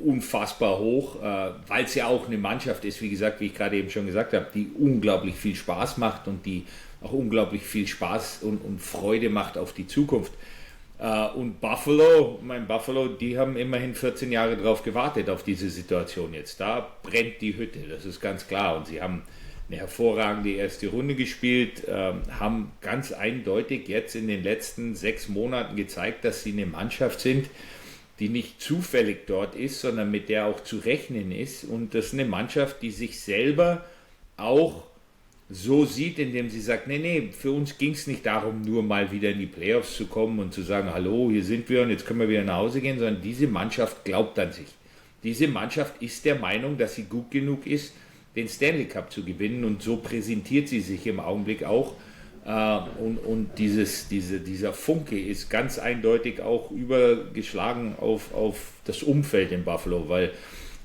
unfassbar hoch, weil es ja auch eine Mannschaft ist, wie gesagt, wie ich gerade eben schon gesagt habe, die unglaublich viel Spaß macht und die auch unglaublich viel Spaß und Freude macht auf die Zukunft. Und Buffalo, die haben immerhin 14 Jahre drauf gewartet, auf diese Situation jetzt. Da brennt die Hütte, das ist ganz klar. Und sie haben eine hervorragende erste Runde gespielt, haben ganz eindeutig jetzt in den letzten 6 Monaten gezeigt, dass sie eine Mannschaft sind, die nicht zufällig dort ist, sondern mit der auch zu rechnen ist. Und das ist eine Mannschaft, die sich selber auch so sieht, indem sie sagt, nee, für uns ging es nicht darum, nur mal wieder in die Playoffs zu kommen und zu sagen, hallo, hier sind wir und jetzt können wir wieder nach Hause gehen, sondern diese Mannschaft glaubt an sich. Diese Mannschaft ist der Meinung, dass sie gut genug ist, den Stanley Cup zu gewinnen und so präsentiert sie sich im Augenblick auch und dieser Funke ist ganz eindeutig auch übergeschlagen auf das Umfeld in Buffalo, weil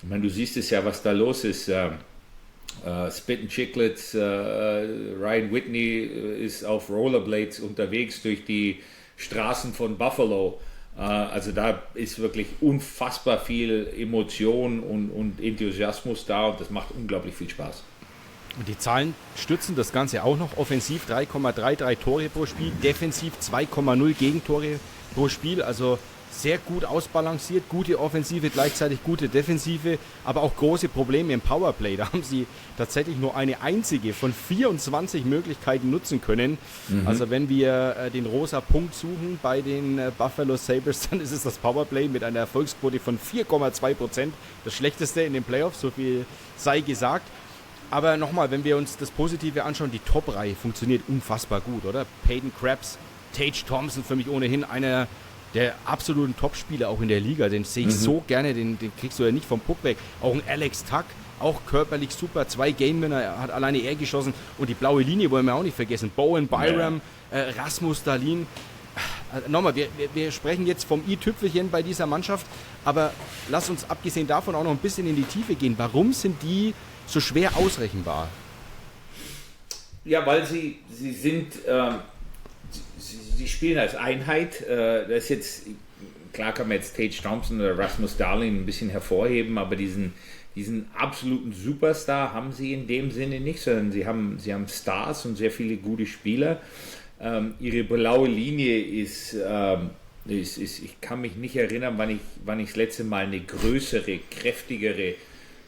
ich meine, du siehst es ja, was da los ist. Spit and Chicklets, Ryan Whitney ist auf Rollerblades unterwegs durch die Straßen von Buffalo. Also da ist wirklich unfassbar viel Emotion und Enthusiasmus da und das macht unglaublich viel Spaß. Und die Zahlen stützen das Ganze auch noch. Offensiv 3,33 Tore pro Spiel, defensiv 2,0 Gegentore pro Spiel. Also sehr gut ausbalanciert, gute Offensive, gleichzeitig gute Defensive, aber auch große Probleme im Powerplay. Da haben sie tatsächlich nur eine einzige von 24 Möglichkeiten nutzen können. Also wenn wir den rosa Punkt suchen bei den Buffalo Sabres, dann ist es das Powerplay mit einer Erfolgsquote von 4,2%. Das schlechteste in den Playoffs, so viel sei gesagt. Aber nochmal, wenn wir uns das Positive anschauen, die Top-Reihe funktioniert unfassbar gut, oder? Peyton Krebs, Tage Thompson, für mich ohnehin einer der absoluten Topspieler auch in der Liga. Den sehe ich so gerne, den kriegst du ja nicht vom Puck weg. Auch ein Alex Tuck, auch körperlich super, 2 Game-Winner hat alleine er geschossen. Und die blaue Linie wollen wir auch nicht vergessen. Bowen Byram, Rasmus Dahlin. Nochmal, wir sprechen jetzt vom i-Tüpfelchen bei dieser Mannschaft, aber lass uns abgesehen davon auch noch ein bisschen in die Tiefe gehen. Warum sind die so schwer ausrechenbar? Ja, weil sie sind... Sie spielen als Einheit. Das ist jetzt, klar kann man jetzt Tage Thompson oder Rasmus Dahlin ein bisschen hervorheben, aber diesen absoluten Superstar haben sie in dem Sinne nicht, sondern sie haben Stars und sehr viele gute Spieler. Ihre blaue Linie ist, ich kann mich nicht erinnern, wann ich das letzte Mal eine größere, kräftigere,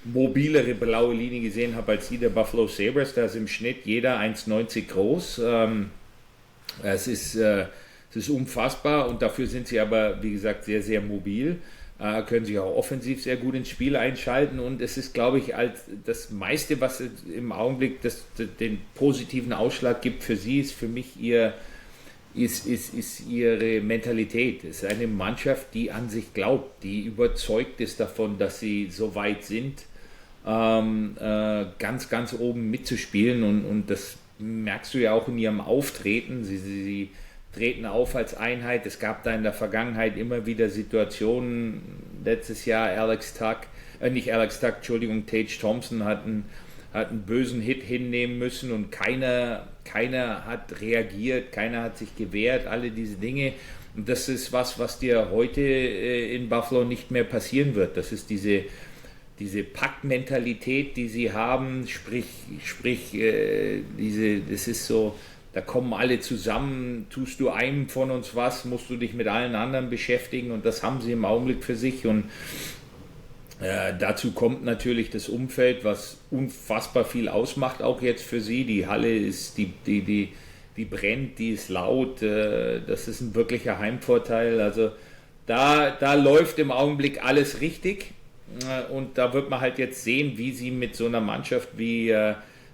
mobilere blaue Linie gesehen habe als die der Buffalo Sabres. Da ist im Schnitt jeder 1,90 groß. Es ist unfassbar und dafür sind sie aber, wie gesagt, sehr, sehr mobil, können sich auch offensiv sehr gut ins Spiel einschalten und es ist, glaube ich, das meiste, was im Augenblick den positiven Ausschlag gibt für sie, ist für mich ihre Mentalität. Es ist eine Mannschaft, die an sich glaubt, die überzeugt ist davon, dass sie so weit sind, ganz, ganz oben mitzuspielen und das merkst du ja auch in ihrem Auftreten. Sie treten auf als Einheit. Es gab da in der Vergangenheit immer wieder Situationen. Letztes Jahr Tage Thompson hat hat einen bösen Hit hinnehmen müssen und keiner hat reagiert, keiner hat sich gewehrt, alle diese Dinge. Und das ist was dir heute in Buffalo nicht mehr passieren wird. Das ist diese Packmentalität, die sie haben, das ist so, da kommen alle zusammen, tust du einem von uns was, musst du dich mit allen anderen beschäftigen, und das haben sie im Augenblick für sich. Und dazu kommt natürlich das Umfeld, was unfassbar viel ausmacht, auch jetzt für sie. Die Halle ist, die brennt, die ist laut, das ist ein wirklicher Heimvorteil. Also da läuft im Augenblick alles richtig, und da wird man halt jetzt sehen, wie sie mit so einer Mannschaft wie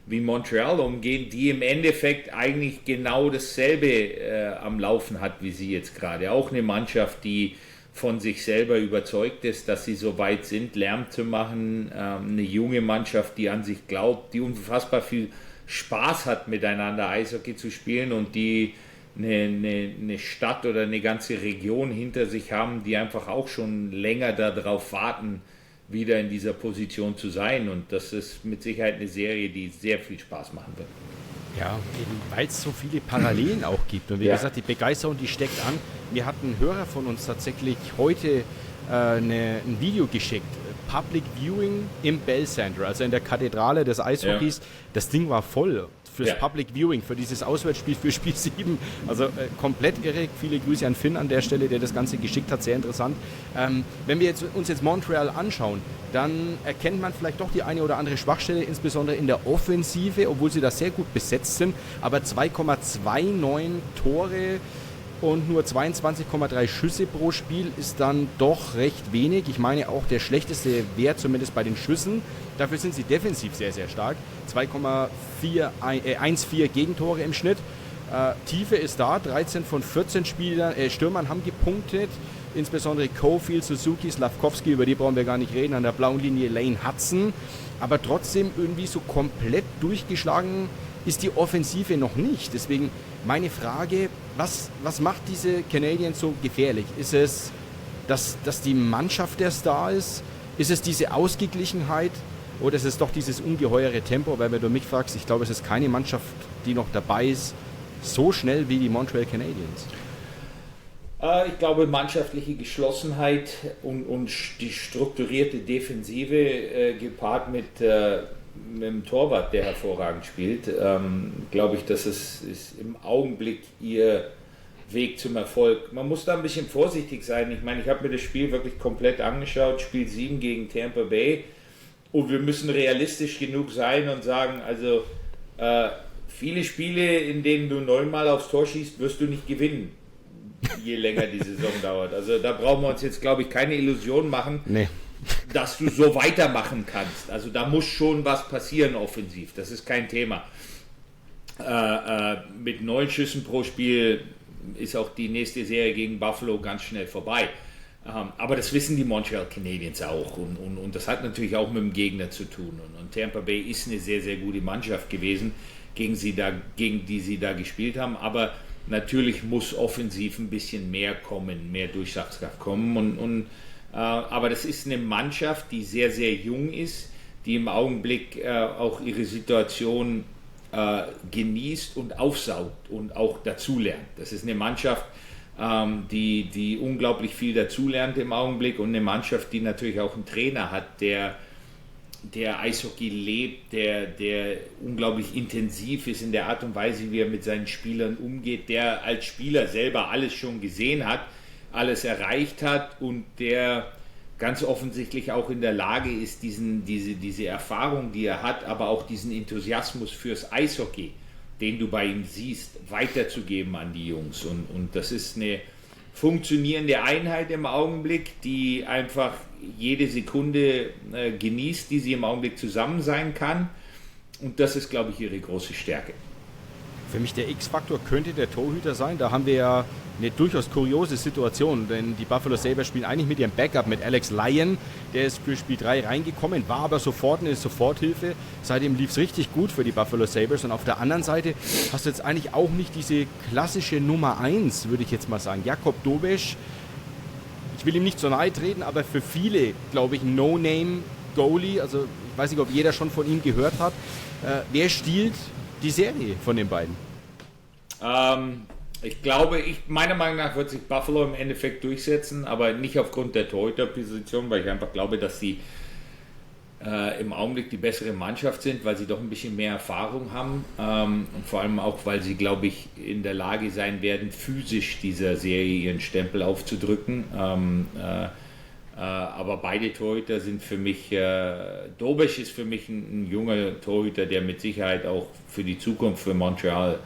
Montreal umgehen, die im Endeffekt eigentlich genau dasselbe am Laufen hat wie sie jetzt gerade. Auch eine Mannschaft, die von sich selber überzeugt ist, dass sie so weit sind, Lärm zu machen. Eine junge Mannschaft, die an sich glaubt, die unfassbar viel Spaß hat, miteinander Eishockey zu spielen, und die eine Stadt oder eine ganze Region hinter sich haben, die einfach auch schon länger darauf warten, wieder in dieser Position zu sein. Und das ist mit Sicherheit eine Serie, die sehr viel Spaß machen wird. Ja, eben weil es so viele Parallelen auch gibt. Und wie gesagt, die Begeisterung, die steckt an. Mir hat ein Hörer von uns tatsächlich heute ein Video geschickt. Public Viewing im Bell Center, also in der Kathedrale des Eishockeys. Ja. Das Ding war voll fürs Public Viewing, für dieses Auswärtsspiel, für Spiel 7. Also komplett irre. Viele Grüße an Finn an der Stelle, der das Ganze geschickt hat. Sehr interessant. Wenn wir uns jetzt Montreal anschauen, dann erkennt man vielleicht doch die eine oder andere Schwachstelle, insbesondere in der Offensive, obwohl sie da sehr gut besetzt sind. Aber 2,29 Tore und nur 22,3 Schüsse pro Spiel ist dann doch recht wenig. Ich meine, auch der schlechteste Wert, zumindest bei den Schüssen. Dafür sind sie defensiv sehr, sehr stark. 2,14 Gegentore im Schnitt. Tiefe ist da. 13 von 14 Stürmern haben gepunktet. Insbesondere Cofield, Suzuki, Slavkovski, über die brauchen wir gar nicht reden. An der blauen Linie Lane Hudson. Aber trotzdem irgendwie so komplett durchgeschlagen ist die Offensive noch nicht. Deswegen meine Frage, was macht diese Canadiens so gefährlich? Ist es, dass die Mannschaft der Star ist? Ist es diese Ausgeglichenheit? Oder ist es doch dieses ungeheure Tempo? Weil wenn du mich fragst, ich glaube, es ist keine Mannschaft, die noch dabei ist, so schnell wie die Montreal Canadiens. Ich glaube, mannschaftliche Geschlossenheit und die strukturierte Defensive gepaart mit dem Torwart, der hervorragend spielt, glaube ich, dass es ist im Augenblick ihr Weg zum Erfolg. Man muss da ein bisschen vorsichtig sein. Ich meine, ich habe mir das Spiel wirklich komplett angeschaut, Spiel 7 gegen Tampa Bay, und wir müssen realistisch genug sein und sagen, also viele Spiele, in denen du 9-mal aufs Tor schießt, wirst du nicht gewinnen, je länger die Saison dauert. Also da brauchen wir uns jetzt, glaube ich, keine Illusionen machen. Nee. Dass du so weitermachen kannst. Also da muss schon was passieren offensiv. Das ist kein Thema. Mit 9 Schüssen pro Spiel ist auch die nächste Serie gegen Buffalo ganz schnell vorbei. Aber das wissen die Montreal Canadiens auch. Und das hat natürlich auch mit dem Gegner zu tun. Und Tampa Bay ist eine sehr, sehr gute Mannschaft gewesen, gegen die sie da gespielt haben. Aber natürlich muss offensiv ein bisschen mehr kommen, mehr Durchschlagskraft kommen. Aber das ist eine Mannschaft, die sehr, sehr jung ist, die im Augenblick auch ihre Situation genießt und aufsaugt und auch dazulernt. Das ist eine Mannschaft, die unglaublich viel dazulernt im Augenblick, und eine Mannschaft, die natürlich auch einen Trainer hat, der Eishockey lebt, der unglaublich intensiv ist in der Art und Weise, wie er mit seinen Spielern umgeht, der als Spieler selber alles schon gesehen hat, alles erreicht hat, und der ganz offensichtlich auch in der Lage ist, diese Erfahrung, die er hat, aber auch diesen Enthusiasmus fürs Eishockey, den du bei ihm siehst, weiterzugeben an die Jungs. Und das ist eine funktionierende Einheit im Augenblick, die einfach jede Sekunde genießt, die sie im Augenblick zusammen sein kann. Und das ist, glaube ich, ihre große Stärke. Für mich der X-Faktor könnte der Torhüter sein. Da haben wir ja eine durchaus kuriose Situation, denn die Buffalo Sabres spielen eigentlich mit ihrem Backup, mit Alex Lyon. Der ist für Spiel 3 reingekommen, war aber sofort eine Soforthilfe. Seitdem lief es richtig gut für die Buffalo Sabres. Und auf der anderen Seite hast du jetzt eigentlich auch nicht diese klassische Nummer 1, würde ich jetzt mal sagen. Jakob Dobeš, ich will ihm nicht so nahe treten, aber für viele, glaube ich, ein No-Name-Goalie. Also weiß nicht, ob jeder schon von ihm gehört hat. Wer stiehlt die Serie von den beiden? Ich glaube, meiner Meinung nach wird sich Buffalo im Endeffekt durchsetzen, aber nicht aufgrund der Torhüter-Position, weil ich einfach glaube, dass sie im Augenblick die bessere Mannschaft sind, weil sie doch ein bisschen mehr Erfahrung haben und vor allem auch, weil sie, glaube ich, in der Lage sein werden, physisch dieser Serie ihren Stempel aufzudrücken. Aber beide Torhüter sind für mich, Dobisch ist für mich ein junger Torhüter, der mit Sicherheit auch für die Zukunft für Montreal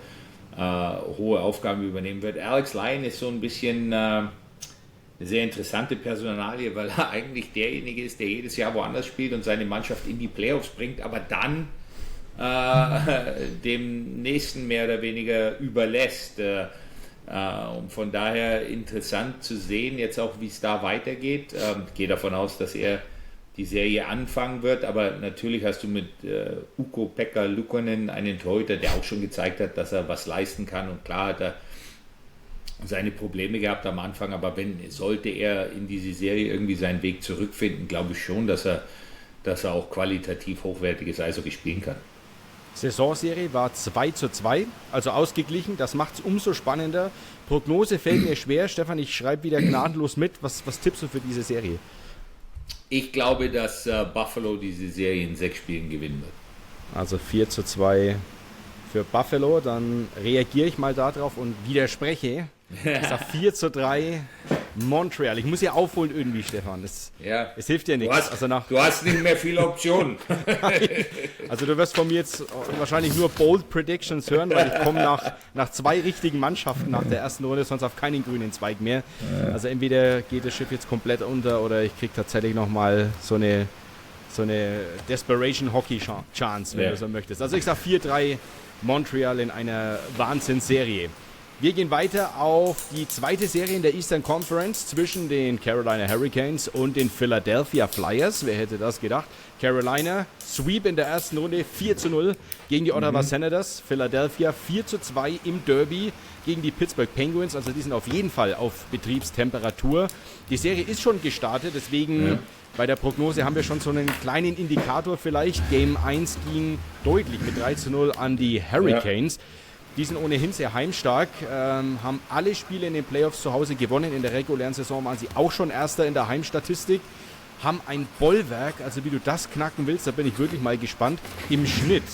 hohe Aufgaben übernehmen wird. Alex Lyon ist so ein bisschen eine sehr interessante Personalie, weil er eigentlich derjenige ist, der jedes Jahr woanders spielt und seine Mannschaft in die Playoffs bringt, aber dann dem Nächsten mehr oder weniger überlässt. Und von daher interessant zu sehen, jetzt auch, wie es da weitergeht. Ich gehe davon aus, dass er die Serie anfangen wird, aber natürlich hast du mit Ukko-Pekka Luukkonen einen Torhüter, der auch schon gezeigt hat, dass er was leisten kann, und klar hat er seine Probleme gehabt am Anfang, aber sollte er in diese Serie irgendwie seinen Weg zurückfinden, glaube ich schon, dass er auch qualitativ hochwertiges Eishockey spielen kann. Saisonserie war 2:2, also ausgeglichen, das macht es umso spannender. Prognose fällt mir schwer, Stefan, ich schreibe wieder gnadenlos mit. Was tippst du für diese Serie? Ich glaube, dass Buffalo diese Serie in 6 Spielen gewinnen wird. Also 4:2 für Buffalo, dann reagiere ich mal darauf und widerspreche. Ich sage 4:3 Montreal. Ich muss ja aufholen irgendwie, Stefan. Es hilft dir nichts. Du hast nicht mehr viele Optionen. Also du wirst von mir jetzt wahrscheinlich nur Bold Predictions hören, weil ich komme nach 2 richtigen Mannschaften nach der ersten Runde sonst auf keinen grünen Zweig mehr. Also entweder geht das Schiff jetzt komplett unter oder ich kriege tatsächlich nochmal so eine Desperation Hockey Chance, wenn du so möchtest. Also ich sage 4:3 Montreal in einer Wahnsinnsserie. Wir gehen weiter auf die zweite Serie in der Eastern Conference zwischen den Carolina Hurricanes und den Philadelphia Flyers. Wer hätte das gedacht? Carolina, Sweep in der ersten Runde, 4:0 gegen die Ottawa Senators. Philadelphia 4:2 im Derby gegen die Pittsburgh Penguins. Also die sind auf jeden Fall auf Betriebstemperatur. Die Serie ist schon gestartet, deswegen bei der Prognose haben wir schon so einen kleinen Indikator vielleicht. Game 1 ging deutlich mit 3:0 an die Hurricanes. Die sind ohnehin sehr heimstark, haben alle Spiele in den Playoffs zu Hause gewonnen. In der regulären Saison waren sie auch schon Erster in der Heimstatistik, haben ein Bollwerk, also wie du das knacken willst, da bin ich wirklich mal gespannt. Im Schnitt,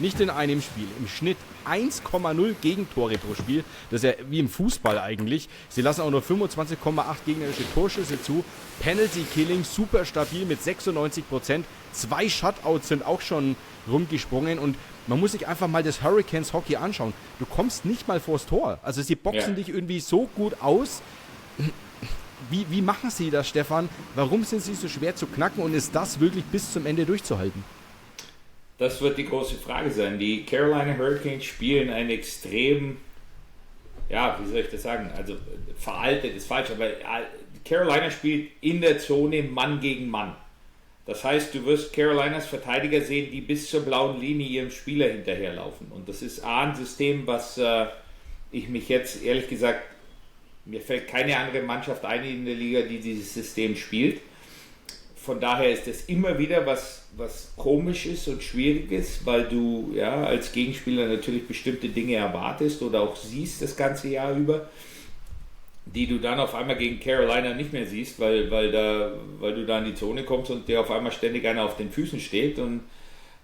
nicht in einem Spiel, im Schnitt 1,0 Gegentore pro Spiel. Das ist ja wie im Fußball eigentlich. Sie lassen auch nur 25,8 gegnerische Torschüsse zu. Penalty Killing super stabil mit 96%. 2 Shutouts sind auch schon rumgesprungen und man muss sich einfach mal das Hurricanes Hockey anschauen. Du kommst nicht mal vors Tor. Also sie boxen dich irgendwie so gut aus. Wie machen sie das, Stefan? Warum sind sie so schwer zu knacken und ist das wirklich bis zum Ende durchzuhalten? Das wird die große Frage sein. Die Carolina Hurricanes spielen ein extrem, wie soll ich das sagen? Also veraltet ist falsch, aber Carolina spielt in der Zone Mann gegen Mann. Das heißt, du wirst Carolinas Verteidiger sehen, die bis zur blauen Linie ihrem Spieler hinterherlaufen. Und das ist ein System, was ich mich jetzt, ehrlich gesagt, mir fällt keine andere Mannschaft ein in der Liga, die dieses System spielt. Von daher ist das immer wieder was komisch ist und schwierig ist, weil du als Gegenspieler natürlich bestimmte Dinge erwartest oder auch siehst das ganze Jahr über, die du dann auf einmal gegen Carolina nicht mehr siehst, weil du da in die Zone kommst und dir auf einmal ständig einer auf den Füßen steht. Und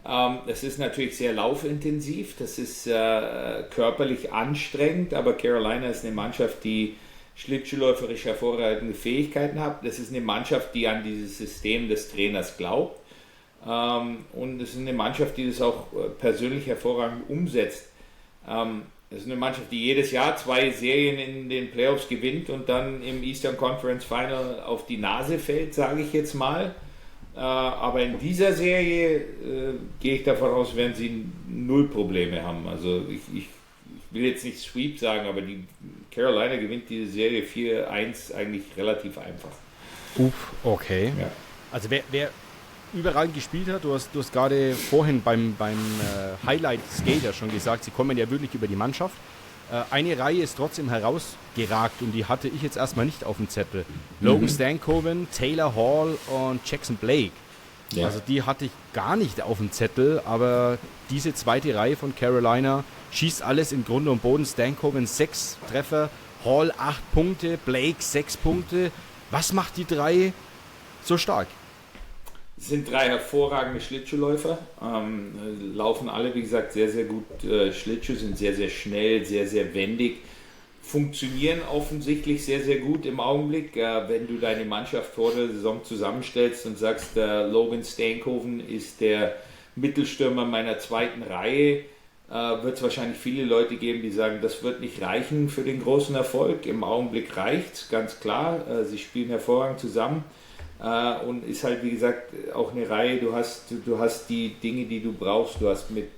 das ist natürlich sehr laufintensiv, das ist körperlich anstrengend, aber Carolina ist eine Mannschaft, die schlittschuhläuferisch hervorragende Fähigkeiten hat. Das ist eine Mannschaft, die an dieses System des Trainers glaubt. Und es ist eine Mannschaft, die das auch persönlich hervorragend umsetzt. Es ist eine Mannschaft, die jedes Jahr 2 Serien in den Playoffs gewinnt und dann im Eastern Conference Final auf die Nase fällt, sage ich jetzt mal. Aber in dieser Serie gehe ich davon aus, werden sie 0 Probleme haben. Also ich will jetzt nicht Sweep sagen, aber die Carolina gewinnt diese Serie 4:1 eigentlich relativ einfach. Okay. Ja. Also wer überall gespielt hat, du hast gerade vorhin beim Highlight Skater schon gesagt, sie kommen ja wirklich über die Mannschaft. Eine Reihe ist trotzdem herausgeragt und die hatte ich jetzt erstmal nicht auf dem Zettel. Logan Stankoven, Taylor Hall und Jackson Blake. Ja. Also die hatte ich gar nicht auf dem Zettel, aber diese zweite Reihe von Carolina schießt alles in Grund und Boden. Stankoven 6 Treffer, Hall 8 Punkte, Blake 6 Punkte. Was macht die drei so stark? Es sind drei hervorragende Schlittschuhläufer, laufen alle, wie gesagt, sehr, sehr gut Schlittschuh, sind sehr, sehr schnell, sehr, sehr wendig, funktionieren offensichtlich sehr, sehr gut im Augenblick. Wenn du deine Mannschaft vor der Saison zusammenstellst und sagst, Logan Stankoven ist der Mittelstürmer meiner zweiten Reihe, wird es wahrscheinlich viele Leute geben, die sagen, das wird nicht reichen für den großen Erfolg. Im Augenblick reicht es, ganz klar. Sie spielen hervorragend zusammen. Und ist halt, wie gesagt, auch eine Reihe, du hast die Dinge, die du brauchst. Du hast mit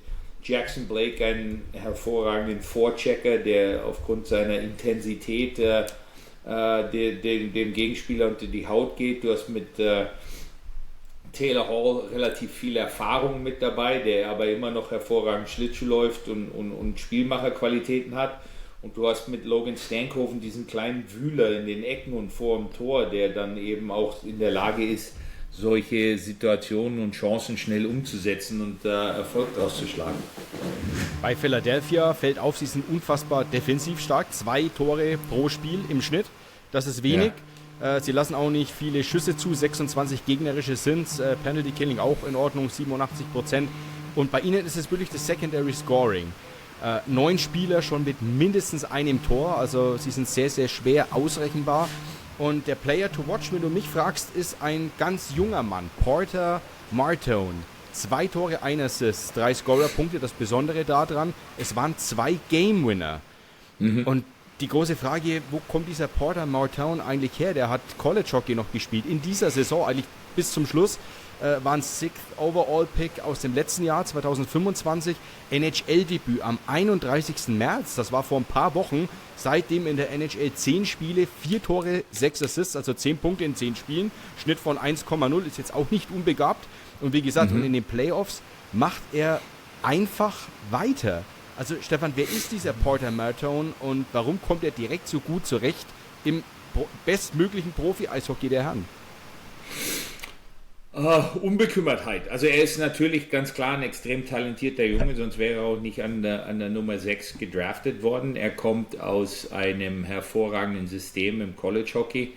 Jackson Blake einen hervorragenden Vorchecker, der aufgrund seiner Intensität dem Gegenspieler unter die Haut geht. Du hast mit Taylor Hall relativ viel Erfahrung mit dabei, der aber immer noch hervorragend Schlittschuh läuft und Spielmacherqualitäten hat. Und du hast mit Logan Stankoven diesen kleinen Wühler in den Ecken und vor dem Tor, der dann eben auch in der Lage ist, solche Situationen und Chancen schnell umzusetzen und Erfolg daraus zu schlagen. Bei Philadelphia fällt auf, sie sind unfassbar defensiv stark. 2 Tore pro Spiel im Schnitt. Das ist wenig. Ja. Sie lassen auch nicht viele Schüsse zu. 26 gegnerische sind. Penalty Killing auch in Ordnung, 87%. Und bei ihnen ist es wirklich das Secondary Scoring. 9 Spieler schon mit mindestens einem Tor. Also sie sind sehr, sehr schwer ausrechenbar. Und der Player to watch, wenn du mich fragst, ist ein ganz junger Mann. Porter Martone. 2 Tore, 1 Assist, 3 Scorer-Punkte. Das Besondere daran, es waren 2 Game-Winner. Und die große Frage, wo kommt dieser Porter Martone eigentlich her? Der hat College Hockey noch gespielt. In dieser Saison, eigentlich bis zum Schluss, war ein 6th Overall Pick aus dem letzten Jahr, 2025. NHL-Debüt am 31. März, das war vor ein paar Wochen. Seitdem in der NHL 10 Spiele, 4 Tore, 6 Assists, also 10 Punkte in 10 Spielen. Schnitt von 1,0 ist jetzt auch nicht unbegabt. Und wie gesagt, und in den Playoffs macht er einfach weiter. Also Stefan, wer ist dieser Porter Martone und warum kommt er direkt so gut zurecht im bestmöglichen Profi-Eishockey der Herren? Unbekümmertheit. Also er ist natürlich ganz klar ein extrem talentierter Junge, sonst wäre er auch nicht an der Nummer 6 gedraftet worden. Er kommt aus einem hervorragenden System im College Hockey,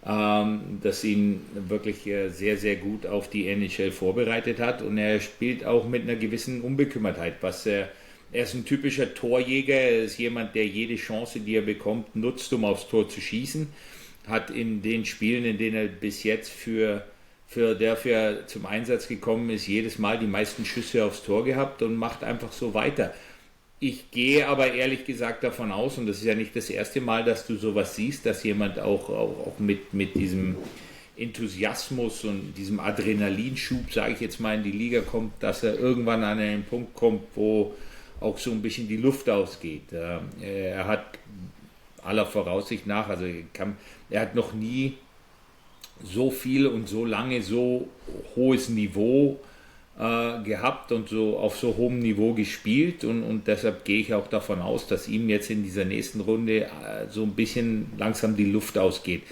das ihn wirklich sehr, sehr gut auf die NHL vorbereitet hat. Und er spielt auch mit einer gewissen Unbekümmertheit. Er ist ein typischer Torjäger, er ist jemand, der jede Chance, die er bekommt, nutzt, um aufs Tor zu schießen. Hat in den Spielen, in denen er bis jetzt für Philadelphia zum Einsatz gekommen ist, jedes Mal die meisten Schüsse aufs Tor gehabt und macht einfach so weiter. Ich gehe aber ehrlich gesagt davon aus, und das ist ja nicht das erste Mal, dass du sowas siehst, dass jemand auch mit diesem Enthusiasmus und diesem Adrenalinschub, sage ich jetzt mal, in die Liga kommt, dass er irgendwann an einen Punkt kommt, wo auch so ein bisschen die Luft ausgeht. Er hat aller Voraussicht nach, also er hat noch nie so viel und so lange so hohes Niveau gehabt und so auf so hohem Niveau gespielt und deshalb gehe ich auch davon aus, dass ihm jetzt in dieser nächsten Runde so ein bisschen langsam die Luft ausgeht.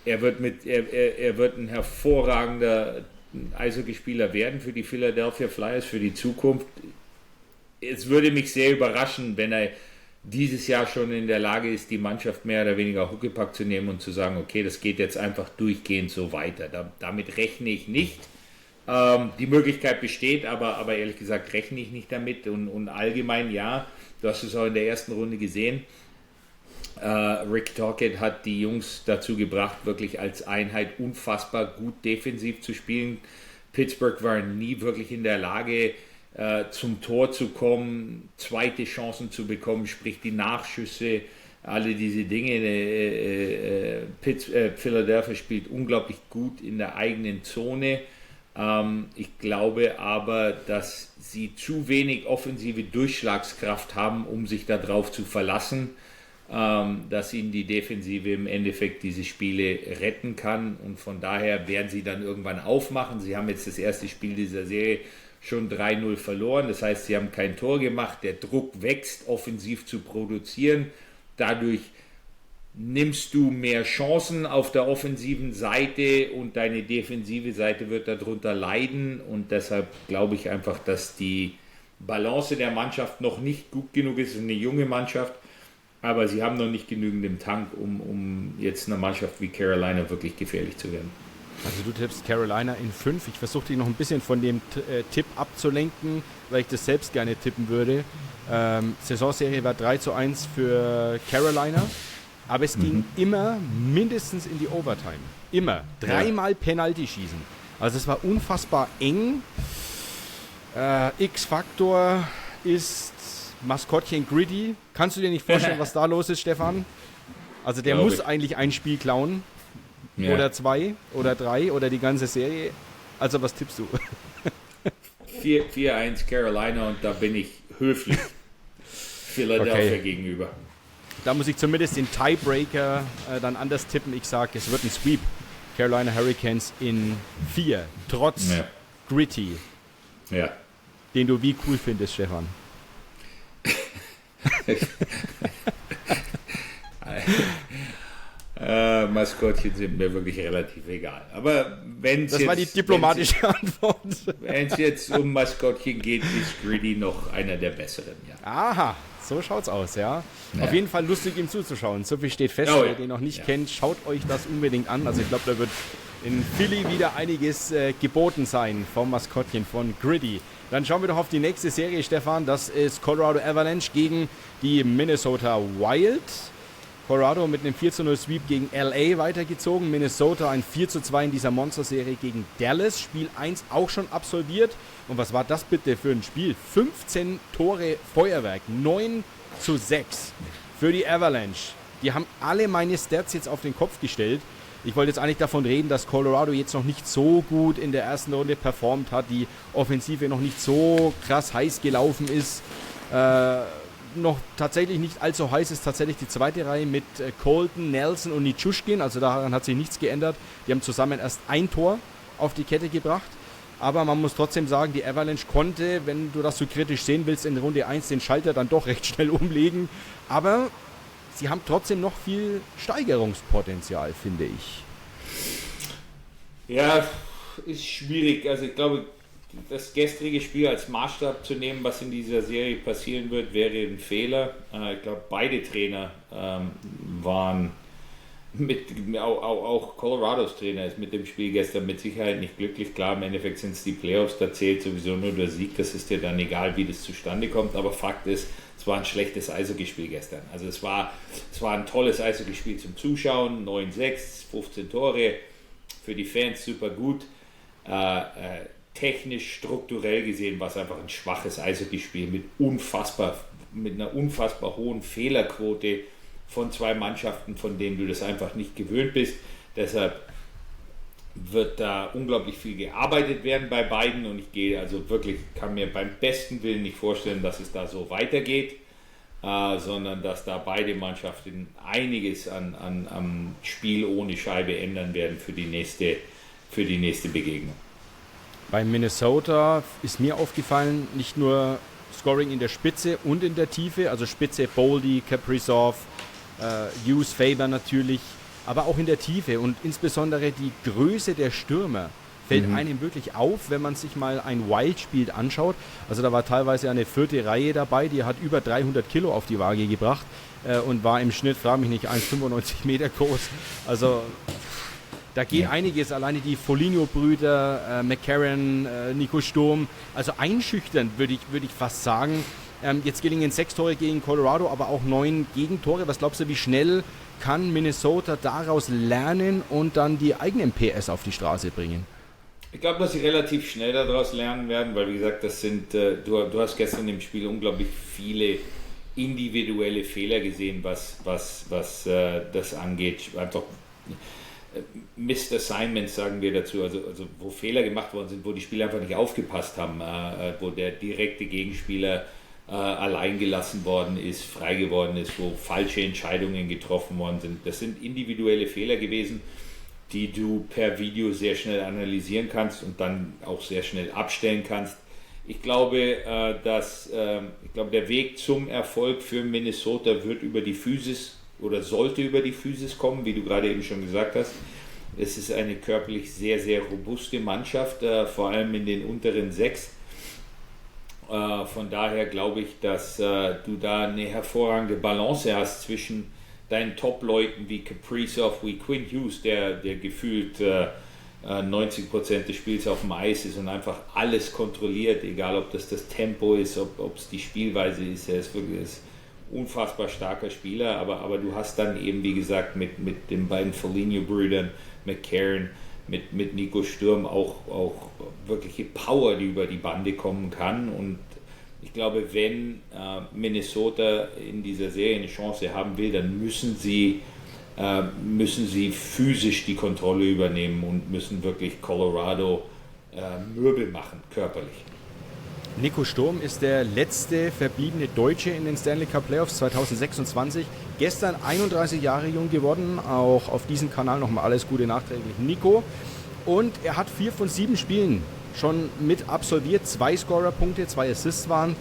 Er wird ein hervorragender Eishockeyspieler werden für die Philadelphia Flyers, für die Zukunft. Es würde mich sehr überraschen, wenn er dieses Jahr schon in der Lage ist, die Mannschaft mehr oder weniger Huckepack zu nehmen und zu sagen, okay, das geht jetzt einfach durchgehend so weiter. Damit rechne ich nicht. Die Möglichkeit besteht, aber ehrlich gesagt rechne ich nicht damit. Und allgemein ja, du hast es auch in der ersten Runde gesehen, Rick Tocchet hat die Jungs dazu gebracht, wirklich als Einheit unfassbar gut defensiv zu spielen. Pittsburgh war nie wirklich in der Lage, zum Tor zu kommen, zweite Chancen zu bekommen, sprich die Nachschüsse, alle diese Dinge. Philadelphia spielt unglaublich gut in der eigenen Zone. Ich glaube aber, dass sie zu wenig offensive Durchschlagskraft haben, um sich darauf zu verlassen, dass ihnen die Defensive im Endeffekt diese Spiele retten kann. Und von daher werden sie dann irgendwann aufmachen. Sie haben jetzt das erste Spiel dieser Serie schon 3-0 verloren. Das heißt, sie haben kein Tor gemacht. Der Druck wächst, offensiv zu produzieren. Dadurch nimmst du mehr Chancen auf der offensiven Seite und deine defensive Seite wird darunter leiden. Und deshalb glaube ich einfach, dass die Balance der Mannschaft noch nicht gut genug ist. Es ist eine junge Mannschaft, aber sie haben noch nicht genügend im Tank, um jetzt einer Mannschaft wie Carolina wirklich gefährlich zu werden. Also du tippst Carolina in 5. Ich versuche dich noch ein bisschen von dem Tipp abzulenken, weil ich das selbst gerne tippen würde. Saisonserie war 3:1 für Carolina, aber es ging immer mindestens in die Overtime. Immer. 3-mal Penalty schießen. Also es war unfassbar eng. X-Faktor ist Maskottchen Gritty. Kannst du dir nicht vorstellen, was da los ist, Stefan? Also der muss eigentlich ein Spiel klauen. Ja. Oder 2 oder 3 oder die ganze Serie. Also was tippst du? 4-1 Carolina und da bin ich höflich Philadelphia gegenüber. Da muss ich zumindest den Tiebreaker dann anders tippen. Ich sage, es wird ein Sweep. Carolina Hurricanes in 4. Trotz Gritty. Ja. Den du wie cool findest, Stefan. Maskottchen sind mir wirklich relativ egal. Aber wenn es Das war die diplomatische Antwort. Wenn es jetzt um Maskottchen geht, ist Gritty noch einer der besseren. Ja. Aha, so schaut's aus, ja. Auf jeden Fall lustig, ihm zuzuschauen. So viel steht fest, wer den noch nicht kennt, schaut euch das unbedingt an. Also ich glaube, da wird in Philly wieder einiges geboten sein vom Maskottchen von Gritty. Dann schauen wir doch auf die nächste Serie, Stefan. Das ist Colorado Avalanche gegen die Minnesota Wild. Colorado mit einem 4:0 Sweep gegen LA weitergezogen. Minnesota ein 4:2 in dieser Monster-Serie gegen Dallas. Spiel 1 auch schon absolviert. Und was war das bitte für ein Spiel? 15 Tore Feuerwerk. 9:6 für die Avalanche. Die haben alle meine Stats jetzt auf den Kopf gestellt. Ich wollte jetzt eigentlich davon reden, dass Colorado jetzt noch nicht so gut in der ersten Runde performt hat. Die Offensive noch nicht so krass heiß gelaufen ist. Noch tatsächlich nicht allzu heiß ist tatsächlich die zweite Reihe mit Colton, Nelson und Nichushkin. Also daran hat sich nichts geändert. Die haben zusammen erst ein Tor auf die Kette gebracht. Aber man muss trotzdem sagen, die Avalanche konnte, wenn du das so kritisch sehen willst, in Runde 1 den Schalter dann doch recht schnell umlegen. Aber sie haben trotzdem noch viel Steigerungspotenzial, finde ich. Ja, ist schwierig. Also ich glaube, das gestrige Spiel als Maßstab zu nehmen, was in dieser Serie passieren wird, wäre ein Fehler. Ich glaube, beide Trainer waren auch Colorados Trainer ist mit dem Spiel gestern mit Sicherheit nicht glücklich. Klar, im Endeffekt sind es die Playoffs, da zählt sowieso nur der Sieg, das ist dir dann egal, wie das zustande kommt. Aber Fakt ist, es war ein schlechtes Eishockeyspiel gestern. Also es war ein tolles Eishockeyspiel zum Zuschauen, 9:6, 15 Tore, für die Fans super gut. Technisch, strukturell gesehen war es einfach ein schwaches Eishockeyspiel mit einer unfassbar hohen Fehlerquote von zwei Mannschaften, von denen du das einfach nicht gewöhnt bist. Deshalb wird da unglaublich viel gearbeitet werden bei beiden und kann mir beim besten Willen nicht vorstellen, dass es da so weitergeht, sondern dass da beide Mannschaften einiges am Spiel ohne Scheibe ändern werden für die nächste Begegnung. Bei Minnesota ist mir aufgefallen, nicht nur Scoring in der Spitze und in der Tiefe, also Spitze Boldy, Kaprizov, Hughes, Faber natürlich, aber auch in der Tiefe und insbesondere die Größe der Stürmer fällt einem wirklich auf, wenn man sich mal ein Wild-Spiel anschaut. Also da war teilweise eine vierte Reihe dabei, die hat über 300 Kilo auf die Waage gebracht und war im Schnitt, frage mich nicht, 1,95 Meter groß. Also da geht einiges, alleine die Foligno-Brüder, McCarron, Nico Sturm, also einschüchternd würde ich fast sagen. Jetzt gelingen 6 Tore gegen Colorado, aber auch 9 Gegentore. Was glaubst du, wie schnell kann Minnesota daraus lernen und dann die eigenen PS auf die Straße bringen? Ich glaube, dass sie relativ schnell daraus lernen werden, weil wie gesagt, du hast gestern im Spiel unglaublich viele individuelle Fehler gesehen, was das angeht. Einfach Missed Assignments sagen wir dazu, also wo Fehler gemacht worden sind, wo die Spieler einfach nicht aufgepasst haben, wo der direkte Gegenspieler allein gelassen worden ist, frei geworden ist, wo falsche Entscheidungen getroffen worden sind. Das sind individuelle Fehler gewesen, die du per Video sehr schnell analysieren kannst und dann auch sehr schnell abstellen kannst. Ich glaube, der Weg zum Erfolg für Minnesota wird über die Physis oder sollte über die Physis kommen, wie du gerade eben schon gesagt hast. Es ist eine körperlich sehr, sehr robuste Mannschaft, vor allem in den unteren 6. Von daher glaube ich, dass du da eine hervorragende Balance hast zwischen deinen Top-Leuten wie Kaprizov, wie Quinn Hughes, der gefühlt 90% des Spiels auf dem Eis ist und einfach alles kontrolliert, egal ob das Tempo ist, ob es die Spielweise ist. Er ist wirklich ein unfassbar starker Spieler, aber du hast dann eben, wie gesagt, mit den beiden Foligno-Brüdern, McCarron, mit Nico Sturm auch wirkliche Power, die über die Bande kommen kann. Und ich glaube, wenn Minnesota in dieser Serie eine Chance haben will, dann müssen sie physisch die Kontrolle übernehmen und müssen wirklich Colorado mürbe machen, körperlich. Nico Sturm ist der letzte verbliebene Deutsche in den Stanley Cup Playoffs 2026. Gestern 31 Jahre jung geworden. Auch auf diesem Kanal nochmal alles Gute nachträglich, Nico. Und er hat 4 von 7 Spielen schon mit absolviert. 2 Scorerpunkte, 2 Assists waren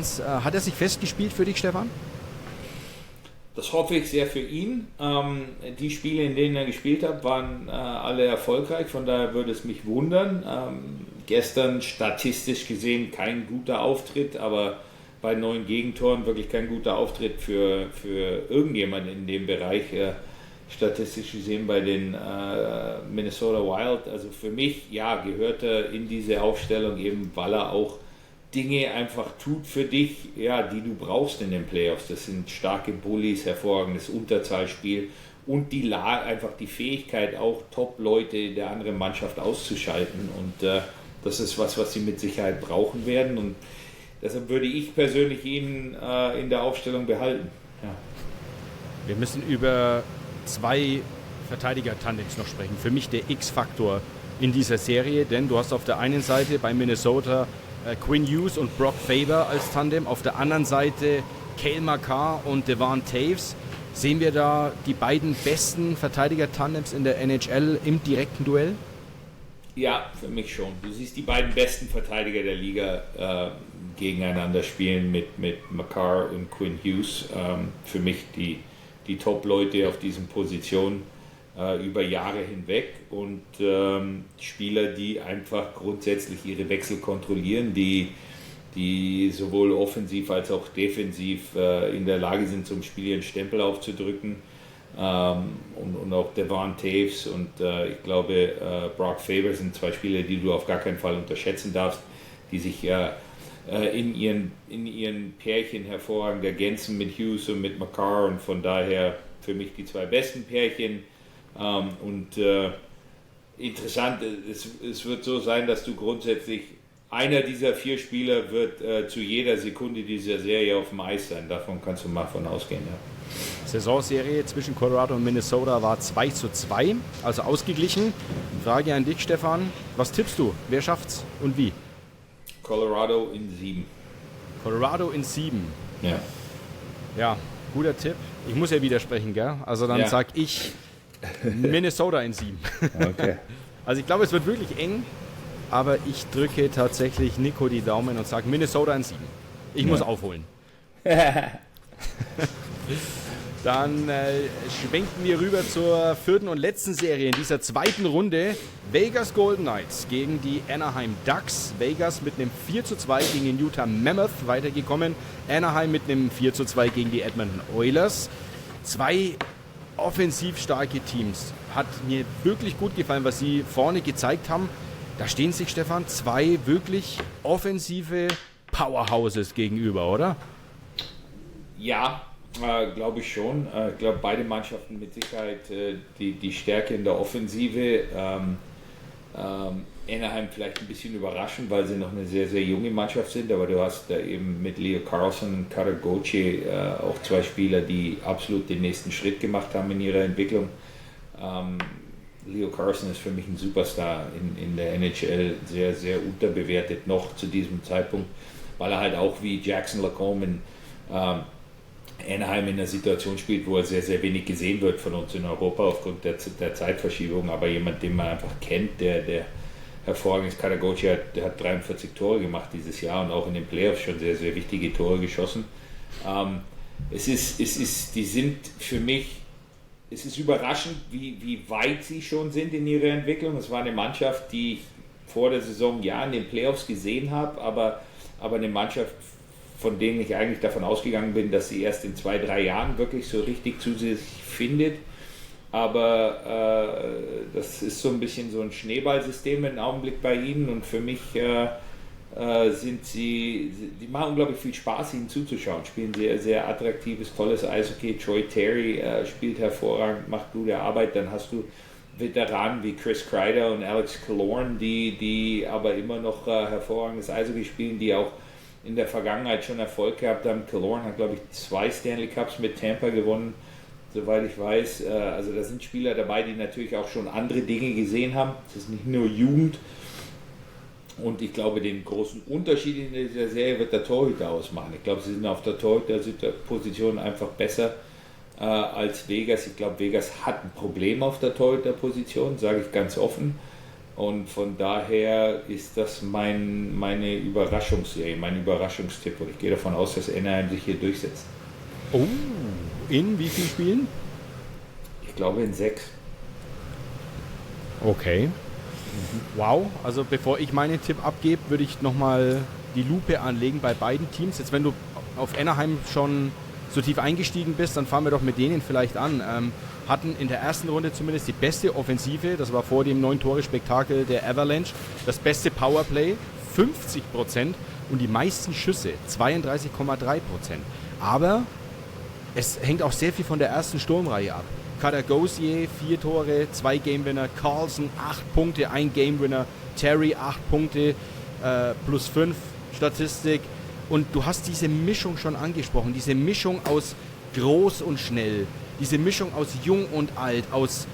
es. Hat er sich festgespielt für dich, Stefan? Das hoffe ich sehr für ihn. Die Spiele, in denen er gespielt hat, waren alle erfolgreich. Von daher würde es mich wundern. Gestern statistisch gesehen kein guter Auftritt, aber bei 9 Gegentoren wirklich kein guter Auftritt für irgendjemanden in dem Bereich. Statistisch gesehen bei den Minnesota Wild. Also für mich, ja, gehört er in diese Aufstellung eben, weil er auch Dinge einfach tut für dich, ja, die du brauchst in den Playoffs. Das sind starke Bullies, hervorragendes Unterzahlspiel und einfach die Fähigkeit, auch Top-Leute der anderen Mannschaft auszuschalten. Und das ist was sie mit Sicherheit brauchen werden. Und deshalb würde ich persönlich ihn in der Aufstellung behalten. Ja. Wir müssen über 2 Verteidiger-Tandems noch sprechen. Für mich der X-Faktor in dieser Serie, denn du hast auf der einen Seite bei Minnesota Quinn Hughes und Brock Faber als Tandem, auf der anderen Seite Cale Makar und Devon Toews. Sehen wir da die beiden besten Verteidiger-Tandems in der NHL im direkten Duell? Ja, für mich schon. Du siehst die beiden besten Verteidiger der Liga gegeneinander spielen mit Makar und Quinn Hughes. Für mich die Top-Leute auf diesen Positionen über Jahre hinweg und Spieler, die einfach grundsätzlich ihre Wechsel kontrollieren, die sowohl offensiv als auch defensiv in der Lage sind, zum Spiel ihren Stempel aufzudrücken. Und auch Devon Toews und ich glaube Brock Faber sind 2 Spieler, die du auf gar keinen Fall unterschätzen darfst, die sich in ihren Pärchen hervorragend ergänzen mit Hughes und mit Makar und von daher für mich die 2 besten Pärchen. Interessant, es wird so sein, dass du grundsätzlich einer dieser 4 Spieler wird zu jeder Sekunde dieser Serie auf dem Eis sein. Davon kannst du mal von ausgehen. Ja. Saisonserie zwischen Colorado und Minnesota war 2:2, also ausgeglichen. Frage an dich, Stefan. Was tippst du? Wer schafft's und wie? Colorado in 7. Colorado in 7. Ja. Ja, guter Tipp. Ich muss ja widersprechen, gell? Also dann sag ich Minnesota in 7. Okay. Also ich glaube, es wird wirklich eng, aber ich drücke tatsächlich Nico die Daumen und sage Minnesota in 7. Ich muss aufholen. Dann schwenken wir rüber zur 4. und letzten Serie in dieser 2. Runde. Vegas Golden Knights gegen die Anaheim Ducks. Vegas mit einem 4:2 gegen den Utah Mammoth weitergekommen. Anaheim mit einem 4:2 gegen die Edmonton Oilers. 2 offensiv starke Teams. Hat mir wirklich gut gefallen, was sie vorne gezeigt haben. Da stehen sich, Stefan, 2 wirklich offensive Powerhouses gegenüber, oder? Ja, glaube ich schon. Ich glaube, beide Mannschaften mit Sicherheit die Stärke in der Offensive. Anaheim vielleicht ein bisschen überraschend, weil sie noch eine sehr, sehr junge Mannschaft sind, aber du hast da eben mit Leo Carlsson und Cutter Gauthier auch 2 Spieler, die absolut den nächsten Schritt gemacht haben in ihrer Entwicklung. Leo Carlsson ist für mich ein Superstar in der NHL, sehr, sehr unterbewertet noch zu diesem Zeitpunkt, weil er halt auch wie Jackson Lacombe in Anaheim in einer Situation spielt, wo er sehr, sehr wenig gesehen wird von uns in Europa aufgrund der Zeitverschiebung, aber jemand, den man einfach kennt, der hervorragend ist. Cutter Gauthier hat 43 Tore gemacht dieses Jahr und auch in den Playoffs schon sehr, sehr wichtige Tore geschossen. die sind für mich, es ist überraschend, wie weit sie schon sind in ihrer Entwicklung. Es war eine Mannschaft, die ich vor der Saison in den Playoffs gesehen habe, aber eine Mannschaft, von denen ich eigentlich davon ausgegangen bin, dass sie erst in 2-3 Jahren wirklich so richtig zu sich findet. Aber das ist so ein bisschen so ein Schneeballsystem im Augenblick bei ihnen, und für mich die machen unglaublich viel Spaß, ihnen zuzuschauen, spielen sehr, sehr attraktives, tolles Eishockey. Troy Terry spielt hervorragend, macht gute Arbeit. Dann hast du Veteranen wie Chris Kreider und Alex Killorn, die aber immer noch hervorragendes Eishockey spielen, die auch in der Vergangenheit schon Erfolg gehabt haben. Killorn hat, glaube ich, 2 Stanley Cups mit Tampa gewonnen, soweit ich weiß. Also da sind Spieler dabei, die natürlich auch schon andere Dinge gesehen haben. Es ist nicht nur Jugend. Und ich glaube, den großen Unterschied in dieser Serie wird der Torhüter ausmachen. Ich glaube, sie sind auf der Torhüterposition einfach besser als Vegas. Ich glaube, Vegas hat ein Problem auf der Torhüterposition, sage ich ganz offen. Und von daher ist das meine Überraschungsserie, mein Überraschungstipp. Und ich gehe davon aus, dass Anaheim sich hier durchsetzt. Oh, in wie vielen Spielen? Ich glaube in 6. Okay. Wow, also bevor ich meinen Tipp abgebe, würde ich nochmal die Lupe anlegen bei beiden Teams. Jetzt, wenn du auf Anaheim schon so tief eingestiegen bist, dann fangen wir doch mit denen vielleicht an. Hatten in der ersten Runde zumindest die beste Offensive, das war vor dem 9-Tore-Spektakel der Avalanche, das beste Powerplay, 50% und die meisten Schüsse, 32,3%. Aber es hängt auch sehr viel von der ersten Sturmreihe ab. Cutter Gauthier, 4 Tore, 2 Gamewinner, Carlson, 8 Punkte, 1 Gamewinner, Terry, 8 Punkte, plus 5 Statistik. Und du hast diese Mischung schon angesprochen, diese Mischung aus groß und schnell, diese Mischung aus jung und alt, aus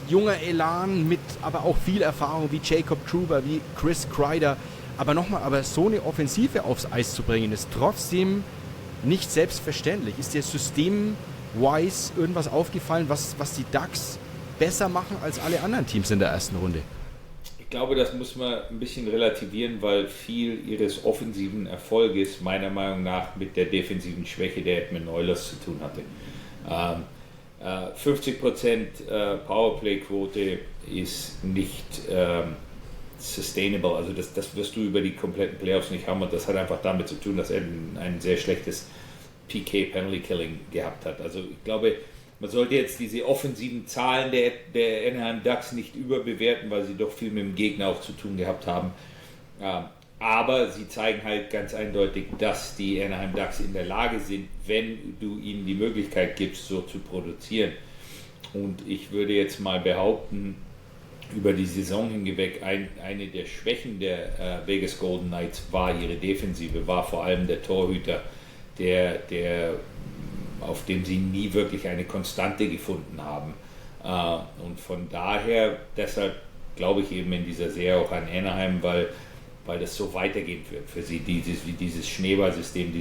junger Elan mit aber auch viel Erfahrung wie Jacob Trouba, wie Chris Kreider. Aber so eine Offensive aufs Eis zu bringen, ist trotzdem nicht selbstverständlich. Ist dir system-wise irgendwas aufgefallen, was die Ducks besser machen als alle anderen Teams in der ersten Runde? Ich glaube, das muss man ein bisschen relativieren, weil viel ihres offensiven Erfolges meiner Meinung nach mit der defensiven Schwäche der Edmonton Oilers zu tun hatte. 50% Powerplay-Quote ist nicht sustainable, also das wirst du über die kompletten Playoffs nicht haben, und das hat einfach damit zu tun, dass er ein sehr schlechtes PK-Penalty-Killing gehabt hat. Also ich glaube, man sollte jetzt diese offensiven Zahlen der Anaheim Ducks nicht überbewerten, weil sie doch viel mit dem Gegner auch zu tun gehabt haben. Aber sie zeigen halt ganz eindeutig, dass die Anaheim Ducks in der Lage sind, wenn du ihnen die Möglichkeit gibst, so zu produzieren. Und ich würde jetzt mal behaupten, über die Saison hinweg eine der Schwächen der Vegas Golden Knights war ihre Defensive, war vor allem der Torhüter, der auf dem sie nie wirklich eine Konstante gefunden haben. Und von daher, deshalb glaube ich eben in dieser Serie auch an Anaheim, weil das so weitergehen wird für sie, dieses Schneeballsystem,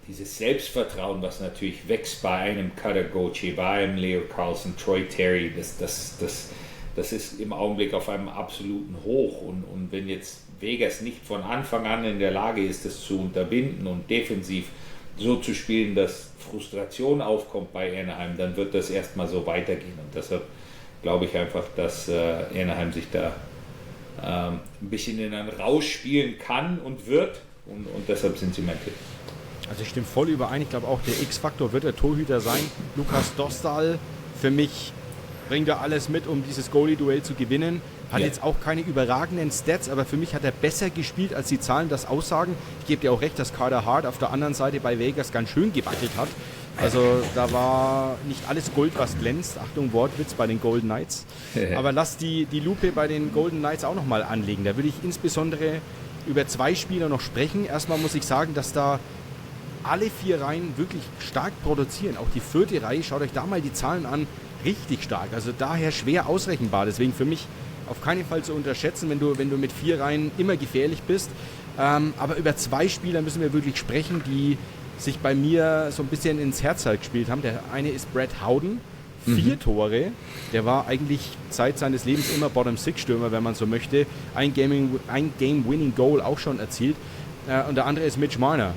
dieses Selbstvertrauen, was natürlich wächst bei einem Cutter Gauthier, bei einem Leo Carlson, Troy Terry, das ist im Augenblick auf einem absoluten Hoch. Und wenn jetzt Vegas nicht von Anfang an in der Lage ist, das zu unterbinden und defensiv so zu spielen, dass Frustration aufkommt bei Anaheim, dann wird das erstmal so weitergehen. Und deshalb glaube ich einfach, dass Anaheim sich da ein bisschen in einen Rausch spielen kann und wird. Und deshalb sind sie mein Tipp. Also ich stimme voll überein. Ich glaube auch, der X-Faktor wird der Torhüter sein. Lukas Dostal, für mich bringt er alles mit, um dieses Goalie-Duell zu gewinnen. Hat jetzt auch keine überragenden Stats, aber für mich hat er besser gespielt, als die Zahlen das aussagen. Ich gebe dir auch recht, dass Carter Hart auf der anderen Seite bei Vegas ganz schön gewackelt hat. Also da war nicht alles Gold, was glänzt. Achtung, Wortwitz bei den Golden Knights. Aber lass die Lupe bei den Golden Knights auch nochmal anlegen. Da würde ich insbesondere über 2 Spieler noch sprechen. Erstmal muss ich sagen, dass da alle 4 Reihen wirklich stark produzieren. Auch die 4. Reihe, schaut euch da mal die Zahlen an, richtig stark. Also daher schwer ausrechenbar. Deswegen für mich auf keinen Fall zu unterschätzen, wenn du mit 4 Reihen immer gefährlich bist. Aber über 2 Spieler müssen wir wirklich sprechen, die sich bei mir so ein bisschen ins Herz gespielt haben. Der eine ist Brett Howden, 4 Tore. Der war eigentlich Zeit seines Lebens immer Bottom-6-Stürmer, wenn man so möchte. Ein Game-Winning-Goal auch schon erzielt. und der andere ist Mitch Marner.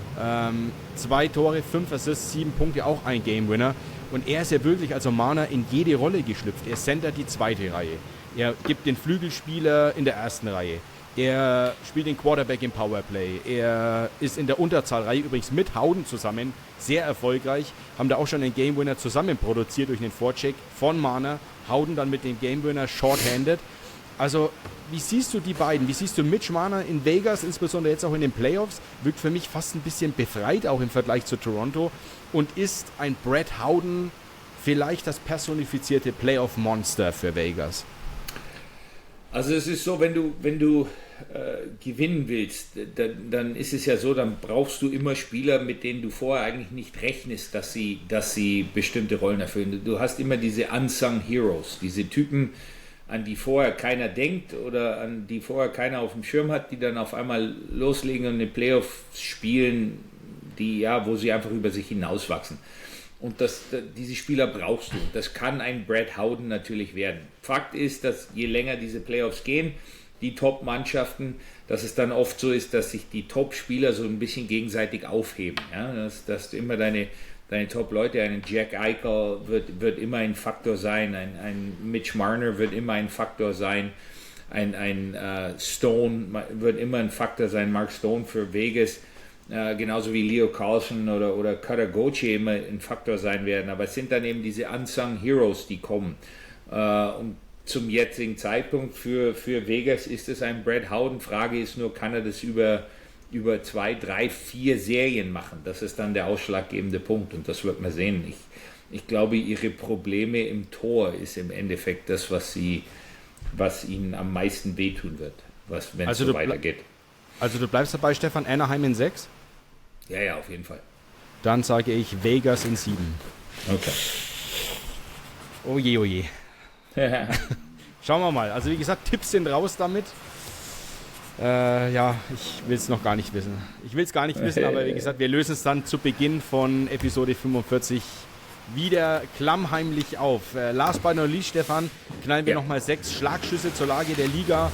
2 Tore, 5 Assists, 7 Punkte, auch ein Game Winner. Und er ist ja wirklich, also Marner, in jede Rolle geschlüpft. Er centert die zweite Reihe. Er gibt den Flügelspieler in der ersten Reihe. Er spielt den Quarterback im Powerplay. Er ist in der Unterzahlreihe übrigens mit Howden zusammen sehr erfolgreich. Haben da auch schon einen Game Winner zusammen produziert durch einen Vorcheck von Marner. Howden dann mit dem Game Winner shorthanded. Also, wie siehst du die beiden? Wie siehst du Mitch Marner in Vegas, insbesondere jetzt auch in den Playoffs? Wirkt für mich fast ein bisschen befreit, auch im Vergleich zu Toronto. Und ist ein Brett Howden vielleicht das personifizierte Playoff-Monster für Vegas? Also es ist so, wenn du gewinnen willst, dann ist es ja so, dann brauchst du immer Spieler, mit denen du vorher eigentlich nicht rechnest, dass sie bestimmte Rollen erfüllen. Du hast immer diese Unsung Heroes, diese Typen, an die vorher keiner denkt oder an die vorher keiner auf dem Schirm hat, die dann auf einmal loslegen und in den Playoffs spielen, wo sie einfach über sich hinauswachsen. Und diese Spieler brauchst du. Das kann ein Brett Howden natürlich werden. Fakt ist, dass je länger diese Playoffs gehen, die Top-Mannschaften, dass es dann oft so ist, dass sich die Top-Spieler so ein bisschen gegenseitig aufheben. Ja? Dass du immer deine Top-Leute, ein Jack Eichel wird immer ein Faktor sein, ein Mitch Marner wird immer ein Faktor sein, ein Stone wird immer ein Faktor sein, Mark Stone für Vegas. Genauso wie Leo Carlson oder Cutter Gauthier immer ein Faktor sein werden. Aber es sind dann eben diese Unsung Heroes, die kommen. Und zum jetzigen Zeitpunkt für Vegas ist es ein Brett Howden. Frage ist nur, kann er das über 2, 3, 4 Serien machen? Das ist dann der ausschlaggebende Punkt und das wird man sehen. Ich glaube, ihre Probleme im Tor ist im Endeffekt das, was ihnen am meisten wehtun wird, wenn es so weitergeht. Also du bleibst dabei, Stefan, Anaheim in 6? Ja, auf jeden Fall. Dann sage ich Vegas in 7. Okay. Oh je. Schauen wir mal. Also wie gesagt, Tipps sind raus damit. Ich will es noch gar nicht wissen. Ich will es gar nicht wissen, aber wie gesagt, wir lösen es dann zu Beginn von Episode 45 wieder klammheimlich auf. Last but not least, Stefan, knallen wir nochmal 6 Schlagschüsse zur Lage der Liga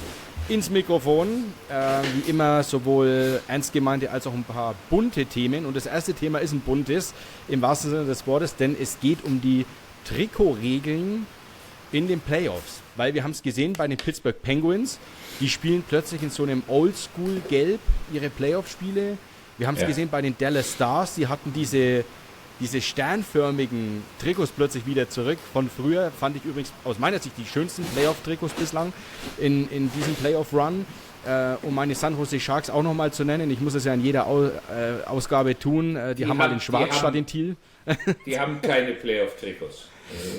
ins Mikrofon. Wie immer sowohl ernst gemeinte als auch ein paar bunte Themen. Und das erste Thema ist ein buntes, im wahrsten Sinne des Wortes, denn es geht um die Trikotregeln in den Playoffs. Weil wir haben es gesehen bei den Pittsburgh Penguins, die spielen plötzlich in so einem Oldschool-Gelb ihre Playoff-Spiele. Wir haben es gesehen bei den Dallas Stars, die hatten diese sternförmigen Trikots plötzlich wieder zurück. Von früher fand ich übrigens aus meiner Sicht die schönsten Playoff-Trikots bislang in diesem Playoff-Run. Um meine San Jose Sharks auch nochmal zu nennen, ich muss es ja in jeder Ausgabe tun, die haben mal in Schwarz statt in Teal. Die haben keine Playoff-Trikots.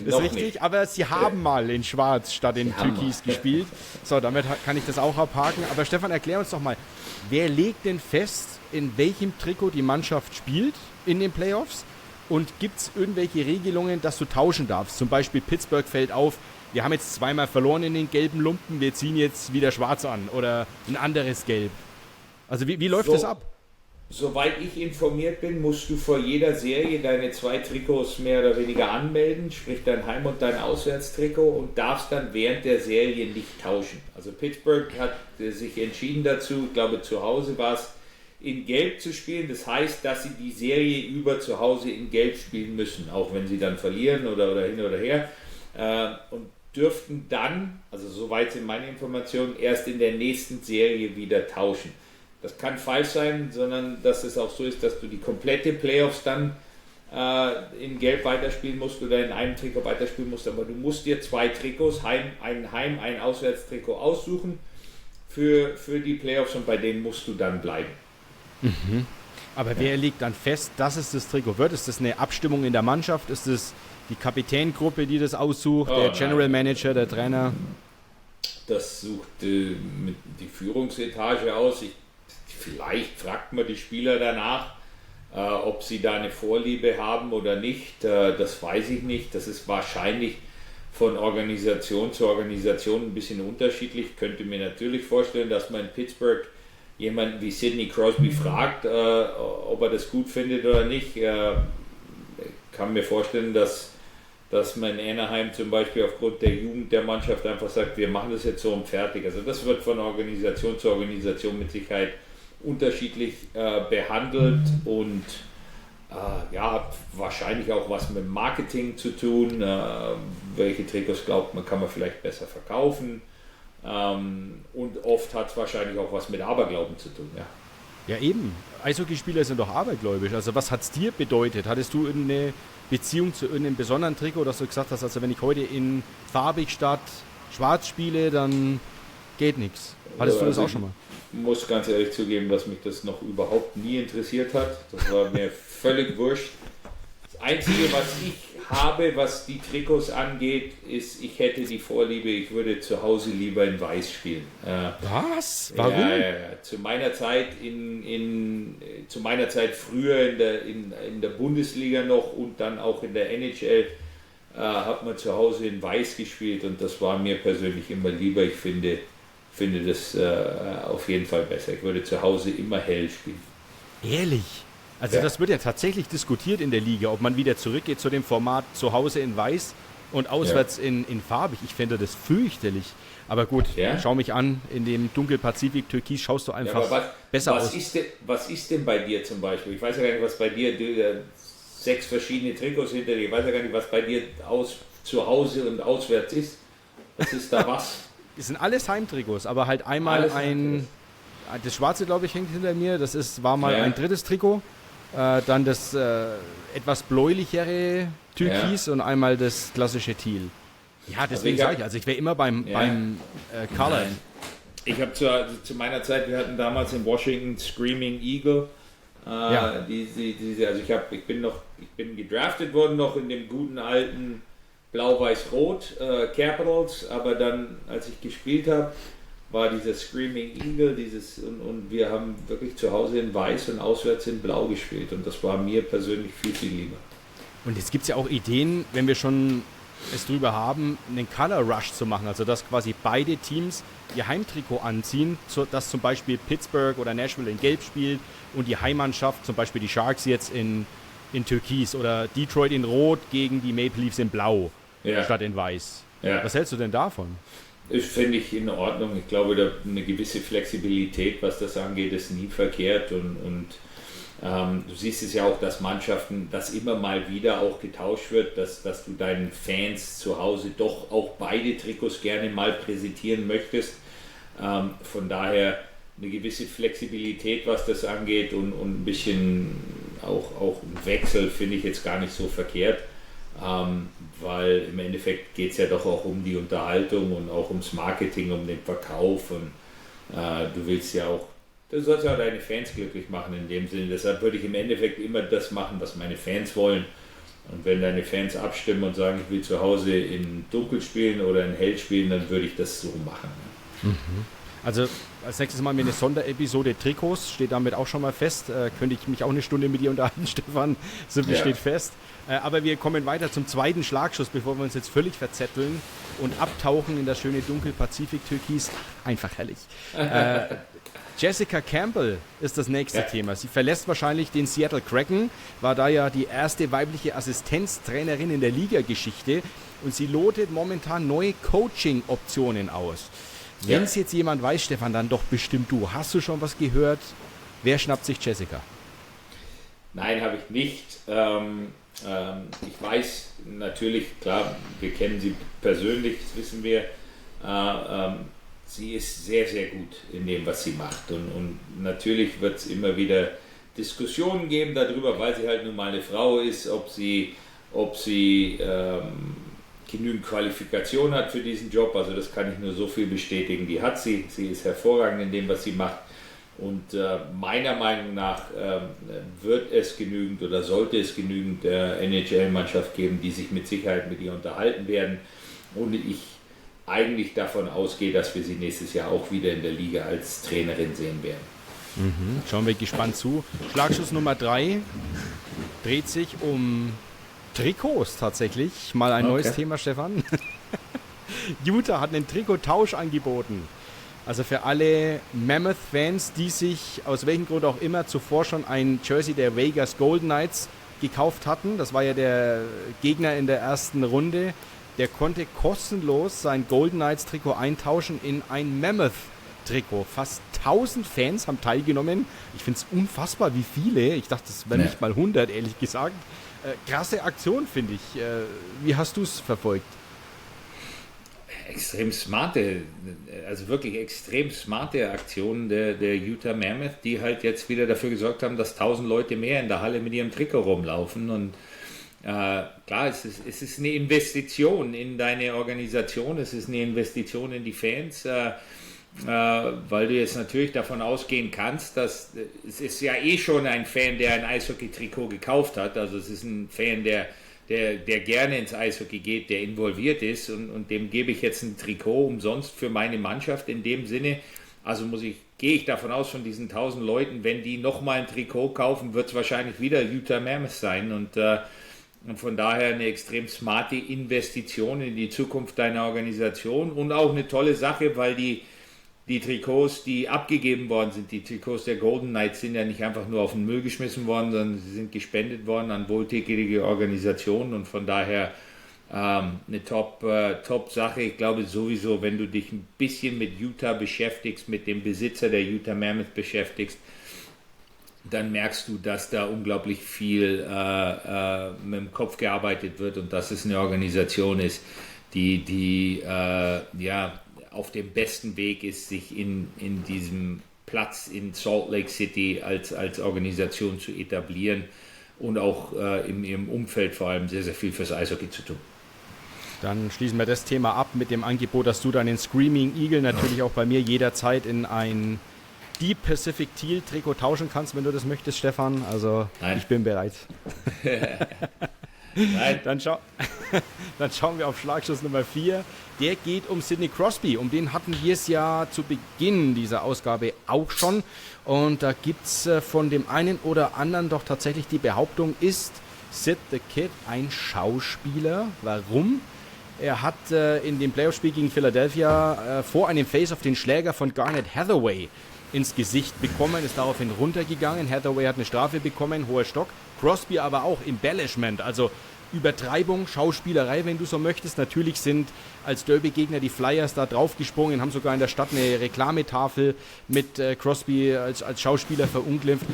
Das ist richtig, nicht. Aber sie haben mal in Schwarz statt in Türkis gespielt. So, damit kann ich das auch abhaken. Aber Stefan, erklär uns doch mal, wer legt denn fest, in welchem Trikot die Mannschaft spielt in den Playoffs? Und gibt es irgendwelche Regelungen, dass du tauschen darfst? Zum Beispiel Pittsburgh fällt auf, wir haben jetzt 2-mal verloren in den gelben Lumpen, wir ziehen jetzt wieder schwarz an oder ein anderes Gelb. Also wie läuft das ab? Soweit ich informiert bin, musst du vor jeder Serie deine 2 Trikots mehr oder weniger anmelden, sprich dein Heim- und dein Auswärtstrikot, und darfst dann während der Serie nicht tauschen. Also Pittsburgh hat sich entschieden dazu, ich glaube zu Hause war es, in Gelb zu spielen. Das heißt, dass sie die Serie über zu Hause in Gelb spielen müssen, auch wenn sie dann verlieren oder hin oder her. Und dürften dann, also soweit sind meine Informationen, erst in der nächsten Serie wieder tauschen. Das kann falsch sein, sondern dass es auch so ist, dass du die komplette Playoffs dann in Gelb weiterspielen musst oder in einem Trikot weiterspielen musst. Aber du musst dir 2 Trikots, ein Auswärtstrikot aussuchen für die Playoffs, und bei denen musst du dann bleiben. Mhm. Aber wer legt dann fest, dass es das Trikot wird? Ist das eine Abstimmung in der Mannschaft? Ist das die Kapitängruppe, die das aussucht? Der General Manager, der Trainer? Das sucht die Führungsetage aus. Vielleicht fragt man die Spieler danach, ob sie da eine Vorliebe haben oder nicht. Das weiß ich nicht. Das ist wahrscheinlich von Organisation zu Organisation ein bisschen unterschiedlich. Ich könnte mir natürlich vorstellen, dass man in Pittsburgh jemanden wie Sidney Crosby fragt, ob er das gut findet oder nicht. Ich kann mir vorstellen, dass man in Anaheim zum Beispiel aufgrund der Jugend der Mannschaft einfach sagt, wir machen das jetzt so und fertig. Also das wird von Organisation zu Organisation mit Sicherheit unterschiedlich behandelt und ja, wahrscheinlich auch was mit Marketing zu tun. Welche Trikots glaubt man, kann man vielleicht besser verkaufen. Und oft hat es wahrscheinlich auch was mit Aberglauben zu tun. Ja. Ja, eben. Eishockeyspieler sind doch abergläubisch. Also was hat es dir bedeutet? Hattest du irgendeine Beziehung zu irgendeinem besonderen Trikot, dass du gesagt hast, also wenn ich heute in farbig statt schwarz spiele, dann geht nichts. Hattest du das auch schon mal? Ich muss ganz ehrlich zugeben, dass mich das noch überhaupt nie interessiert hat. Das war mir völlig wurscht. Das Einzige, was ich habe, was die Trikots angeht, ist, ich hätte die Vorliebe, ich würde zu Hause lieber in Weiß spielen. Was? Warum? Ja. Zu meiner Zeit zu meiner Zeit früher in der Bundesliga noch und dann auch in der NHL hat man zu Hause in Weiß gespielt und das war mir persönlich immer lieber. Ich finde das auf jeden Fall besser. Ich würde zu Hause immer hell spielen. Ehrlich? Also das wird ja tatsächlich diskutiert in der Liga, ob man wieder zurückgeht zu dem Format zu Hause in Weiß und auswärts in farbig. Ich fände das fürchterlich. Aber gut, schau mich an, in dem Dunkelpazifik-Türkis schaust du einfach besser aus. Was ist denn bei dir zum Beispiel? Ich weiß ja gar nicht, was bei dir, 6 verschiedene Trikots hinter dir, ich weiß ja gar nicht, was bei dir zu Hause und auswärts ist. Was ist da was? Es sind alles Heimtrikots, aber halt einmal das schwarze, glaube ich, hängt hinter mir, war mal ein drittes Trikot. Dann das etwas bläulichere Türkis und einmal das klassische Teal. Ja, deswegen sage ich, also ich wäre immer beim Color. Ich habe zu meiner Zeit, wir hatten damals in Washington Screaming Eagle. Also ich bin gedraftet worden noch in dem guten alten Blau-Weiß-Rot Capitals, aber dann, als ich gespielt habe, war dieser Screaming Eagle, und wir haben wirklich zu Hause in Weiß und auswärts in Blau gespielt und das war mir persönlich viel, viel lieber. Und jetzt gibt es ja auch Ideen, wenn wir schon es drüber haben, einen Color Rush zu machen, also dass quasi beide Teams ihr Heimtrikot anziehen, dass zum Beispiel Pittsburgh oder Nashville in Gelb spielt und die Heimmannschaft, zum Beispiel die Sharks jetzt in Türkis oder Detroit in Rot gegen die Maple Leafs in Blau statt in Weiß. Ja. Was hältst du denn davon? Das finde ich in Ordnung. Ich glaube, da eine gewisse Flexibilität, was das angeht, ist nie verkehrt. Und du siehst es ja auch, dass Mannschaften, dass immer mal wieder auch getauscht wird, dass du deinen Fans zu Hause doch auch beide Trikots gerne mal präsentieren möchtest. Von daher eine gewisse Flexibilität, was das angeht und ein bisschen auch ein Wechsel finde ich jetzt gar nicht so verkehrt. Weil im Endeffekt geht es ja doch auch um die Unterhaltung und auch ums Marketing, um den Verkauf und du sollst ja auch deine Fans glücklich machen in dem Sinne. Deshalb würde ich im Endeffekt immer das machen, was meine Fans wollen. Und wenn deine Fans abstimmen und sagen, ich will zu Hause in Dunkel spielen oder in Hell spielen, dann würde ich das so machen. Mhm. Also als nächstes Mal mir eine Sonderepisode Trikots, steht damit auch schon mal fest. Könnte ich mich auch eine Stunde mit dir unterhalten, Stefan, so viel steht fest. Aber wir kommen weiter zum zweiten Schlagschuss, bevor wir uns jetzt völlig verzetteln und abtauchen in das schöne Dunkel-Pazifik-Türkis. Einfach herrlich. Jessica Campbell ist das nächste Thema. Sie verlässt wahrscheinlich den Seattle Kraken, war da ja die erste weibliche Assistenztrainerin in der Liga-Geschichte und sie lotet momentan neue Coaching-Optionen aus. Wenn es jetzt jemand weiß, Stefan, dann doch bestimmt du. Hast du schon was gehört? Wer schnappt sich Jessica? Nein, habe ich nicht. Ich weiß natürlich, klar, wir kennen sie persönlich, das wissen wir. Sie ist sehr, sehr gut in dem, was sie macht. Und natürlich wird es immer wieder Diskussionen geben darüber, weil sie halt nun mal eine Frau ist, ob sie genügend Qualifikation hat für diesen Job. Also das kann ich nur so viel bestätigen. Die hat sie. Sie ist hervorragend in dem, was sie macht. Und meiner Meinung nach wird es genügend oder sollte es genügend NHL-Mannschaft geben, die sich mit Sicherheit mit ihr unterhalten werden. Und ich eigentlich davon ausgehe, dass wir sie nächstes Jahr auch wieder in der Liga als Trainerin sehen werden. Mhm. Schauen wir gespannt zu. Schlagschuss Nummer 3 dreht sich um Trikots tatsächlich. Mal ein neues Thema, Stefan. Utah hat einen Trikottausch angeboten. Also für alle Mammoth-Fans, die sich aus welchem Grund auch immer zuvor schon ein Jersey der Vegas Golden Knights gekauft hatten. Das war ja der Gegner in der ersten Runde. Der konnte kostenlos sein Golden Knights Trikot eintauschen in ein Mammoth Trikot. Fast 1000 Fans haben teilgenommen. Ich finde es unfassbar, wie viele. Ich dachte, das wären nicht mal 100, ehrlich gesagt. Krasse Aktion, finde ich. Wie hast du es verfolgt? Extrem smarte, also wirklich extrem smarte Aktionen der Utah Mammoth, die halt jetzt wieder dafür gesorgt haben, dass 1000 Leute mehr in der Halle mit ihrem Trikot rumlaufen. Und klar, es ist eine Investition in deine Organisation, es ist eine Investition in die Fans, weil du jetzt natürlich davon ausgehen kannst, dass es ist ja eh schon ein Fan, der ein Eishockey-Trikot gekauft hat, also es ist ein Fan, der gerne ins Eishockey geht, der involviert ist und dem gebe ich jetzt ein Trikot umsonst für meine Mannschaft in dem Sinne. Also gehe ich davon aus, von diesen 1000 Leuten, wenn die nochmal ein Trikot kaufen, wird es wahrscheinlich wieder Utah Mammoth sein und von daher eine extrem smarte Investition in die Zukunft deiner Organisation und auch eine tolle Sache, weil die Trikots, die abgegeben worden sind, die Trikots der Golden Knights sind ja nicht einfach nur auf den Müll geschmissen worden, sondern sie sind gespendet worden an wohltätige Organisationen und von daher eine Top-Sache. Ich glaube sowieso, wenn du dich ein bisschen mit Utah beschäftigst, mit dem Besitzer der Utah Mammoth beschäftigst, dann merkst du, dass da unglaublich viel mit dem Kopf gearbeitet wird und dass es eine Organisation ist, die auf dem besten Weg ist, sich in diesem Platz in Salt Lake City als Organisation zu etablieren und auch in ihrem Umfeld vor allem sehr, sehr viel fürs Eishockey zu tun. Dann schließen wir das Thema ab mit dem Angebot, dass du dann den Screaming Eagle natürlich auch bei mir jederzeit in ein Deep Pacific Teal Trikot tauschen kannst, wenn du das möchtest, Stefan. Also Nein. Ich bin bereit. Nein. Dann schauen wir auf Schlagschuss Nummer 4. Der geht um Sidney Crosby. Um den hatten wir es ja zu Beginn dieser Ausgabe auch schon. Und da gibt es von dem einen oder anderen doch tatsächlich die Behauptung, ist Sid the Kid ein Schauspieler? Warum? Er hat in dem Playoff-Spiel gegen Philadelphia vor einem Face-Off den Schläger von Garnet Hathaway ins Gesicht bekommen, ist daraufhin runtergegangen. Hathaway hat eine Strafe bekommen, hoher Stock. Crosby aber auch Embellishment, also Übertreibung, Schauspielerei, wenn du so möchtest. Natürlich sind als Derby-Gegner die Flyers da draufgesprungen, haben sogar in der Stadt eine Reklametafel mit Crosby als Schauspieler verunglimpft.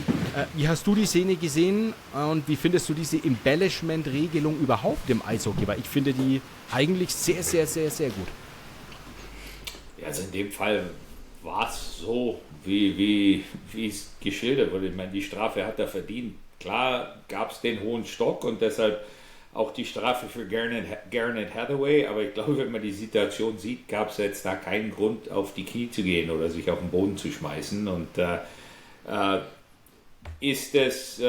Wie hast du die Szene gesehen und wie findest du diese Embellishment-Regelung überhaupt im Eishockey? Weil ich finde die eigentlich sehr, sehr, sehr, sehr gut. Ja, also in dem Fall war es so, wie es geschildert wurde. Ich meine, die Strafe hat er verdient. Klar gab es den hohen Stock und deshalb auch die Strafe für Garnet Hathaway, aber ich glaube, wenn man die Situation sieht, gab es jetzt da keinen Grund, auf die Knie zu gehen oder sich auf den Boden zu schmeißen. Und ist das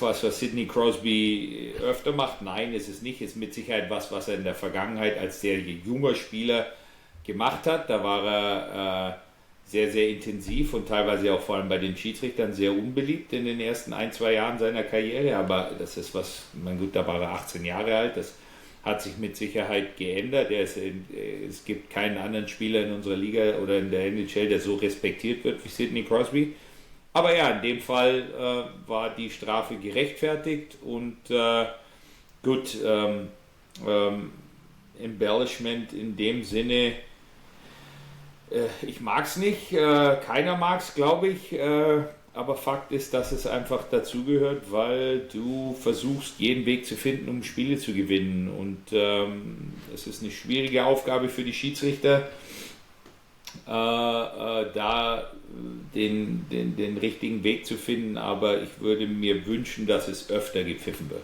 was Sidney Crosby öfter macht? Nein, ist es nicht. Ist mit Sicherheit was er in der Vergangenheit als sehr junger Spieler gemacht hat. Da war er sehr, sehr intensiv und teilweise auch vor allem bei den Schiedsrichtern sehr unbeliebt in den ersten 1-2 Jahren seiner Karriere, aber das ist da war er 18 Jahre alt, das hat sich mit Sicherheit geändert. Es gibt keinen anderen Spieler in unserer Liga oder in der NHL, der so respektiert wird wie Sidney Crosby. Aber ja, in dem Fall war die Strafe gerechtfertigt und Embellishment in dem Sinne, ich mag es nicht, keiner mag es, glaube ich, aber Fakt ist, dass es einfach dazugehört, weil du versuchst, jeden Weg zu finden, um Spiele zu gewinnen und es ist eine schwierige Aufgabe für die Schiedsrichter, da den richtigen Weg zu finden, aber ich würde mir wünschen, dass es öfter gepfiffen wird.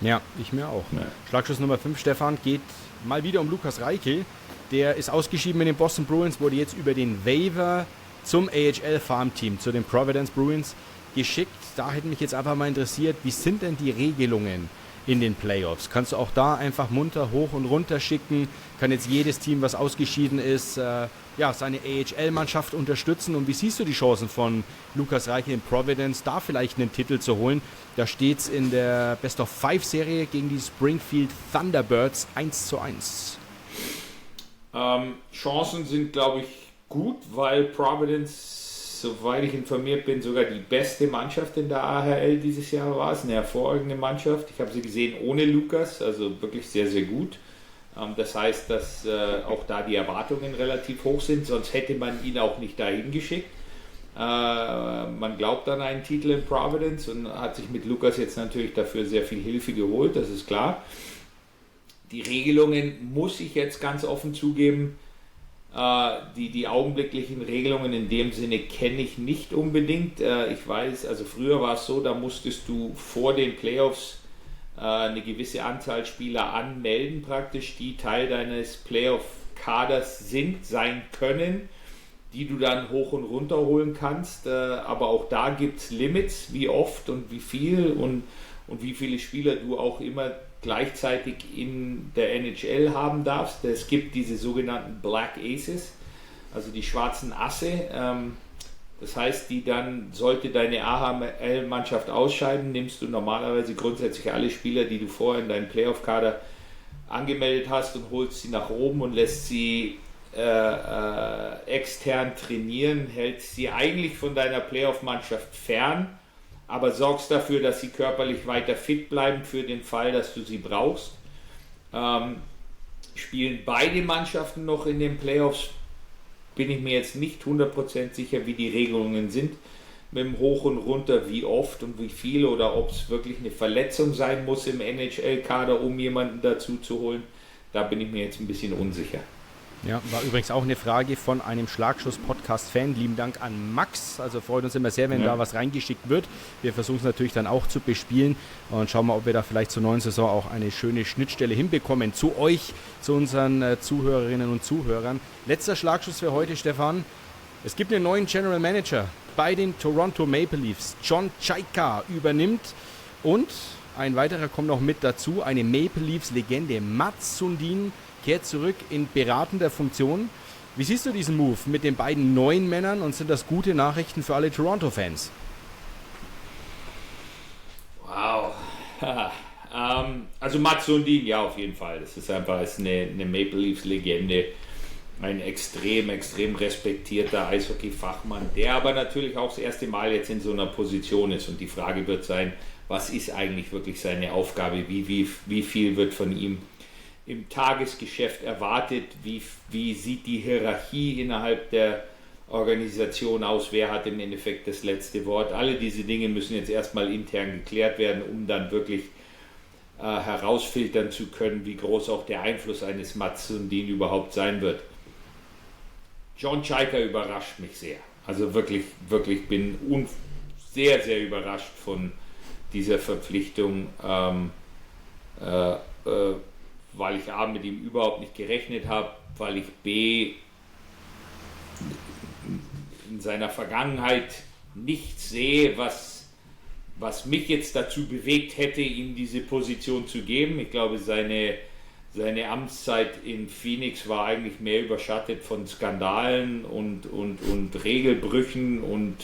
Ja, ich mir auch. Ja. Schlagschuss Nummer 5, Stefan, geht mal wieder um Lukas Reichel. Der ist ausgeschieden mit den Boston Bruins, wurde jetzt über den Waiver zum AHL-Farmteam, zu den Providence Bruins geschickt. Da hätte mich jetzt einfach mal interessiert, wie sind denn die Regelungen in den Playoffs? Kannst du auch da einfach munter hoch und runter schicken? Kann jetzt jedes Team, was ausgeschieden ist, seine AHL-Mannschaft unterstützen? Und wie siehst du die Chancen von Lukas Reichel in Providence, da vielleicht einen Titel zu holen? Da steht es in der Best-of-5-Serie gegen die Springfield Thunderbirds 1:1. Chancen sind, glaube ich, gut, weil Providence, soweit ich informiert bin, sogar die beste Mannschaft in der AHL dieses Jahr war. Es ist eine hervorragende Mannschaft. Ich habe sie gesehen ohne Lukas, also wirklich sehr, sehr gut. Das heißt, dass auch da die Erwartungen relativ hoch sind, sonst hätte man ihn auch nicht dahin geschickt. Man glaubt an einen Titel in Providence und hat sich mit Lucas jetzt natürlich dafür sehr viel Hilfe geholt, das ist klar. Die Regelungen, muss ich jetzt ganz offen zugeben, die augenblicklichen Regelungen in dem Sinne kenne ich nicht unbedingt. Ich weiß, also früher war es so, da musstest du vor den Playoffs eine gewisse Anzahl Spieler anmelden, praktisch, die Teil deines Playoff-Kaders sein können, die du dann hoch und runter holen kannst. Aber auch da gibt es Limits, wie oft und wie viel und wie viele Spieler du auch immer gleichzeitig in der NHL haben darfst. Es gibt diese sogenannten Black Aces, also die schwarzen Asse. Das heißt, die dann, sollte deine AHL-Mannschaft ausscheiden, nimmst du normalerweise grundsätzlich alle Spieler, die du vorher in deinem Playoff-Kader angemeldet hast und holst sie nach oben und lässt sie extern trainieren, hältst sie eigentlich von deiner Playoff-Mannschaft fern, aber sorgst dafür, dass sie körperlich weiter fit bleiben für den Fall, dass du sie brauchst. Spielen beide Mannschaften noch in den Playoffs, bin ich mir jetzt nicht 100% sicher, wie die Regelungen sind, mit dem Hoch und Runter, wie oft und wie viel, oder ob es wirklich eine Verletzung sein muss im NHL-Kader, um jemanden dazu zu holen. Da bin ich mir jetzt ein bisschen unsicher. Ja, war übrigens auch eine Frage von einem Schlagschuss-Podcast-Fan. Lieben Dank an Max. Also freut uns immer sehr, wenn da was reingeschickt wird. Wir versuchen es natürlich dann auch zu bespielen und schauen mal, ob wir da vielleicht zur neuen Saison auch eine schöne Schnittstelle hinbekommen. Zu euch, zu unseren Zuhörerinnen und Zuhörern. Letzter Schlagschuss für heute, Stefan. Es gibt einen neuen General Manager bei den Toronto Maple Leafs. John Chayka übernimmt und ein weiterer kommt noch mit dazu. Eine Maple Leafs-Legende, Mats Sundin, kehrt zurück in beratender Funktion. Wie siehst du diesen Move mit den beiden neuen Männern und sind das gute Nachrichten für alle Toronto-Fans? Wow. Also Mats Sundin, ja, auf jeden Fall. Das ist einfach eine Maple Leafs-Legende. Ein extrem respektierter Eishockey-Fachmann, der aber natürlich auch das erste Mal jetzt in so einer Position ist. Und die Frage wird sein, was ist eigentlich wirklich seine Aufgabe? Wie viel wird von ihm im Tagesgeschäft erwartet, wie sieht die Hierarchie innerhalb der Organisation aus, wer hat im Endeffekt das letzte Wort. Alle diese Dinge müssen jetzt erstmal intern geklärt werden, um dann wirklich herausfiltern zu können, wie groß auch der Einfluss eines Mats Sundin überhaupt sein wird. John Chayka überrascht mich sehr. Also wirklich bin sehr überrascht von dieser Verpflichtung, weil ich A, mit ihm überhaupt nicht gerechnet habe, weil ich B, in seiner Vergangenheit nichts sehe, was mich jetzt dazu bewegt hätte, ihm diese Position zu geben. Ich glaube, seine Amtszeit in Phoenix war eigentlich mehr überschattet von Skandalen und Regelbrüchen und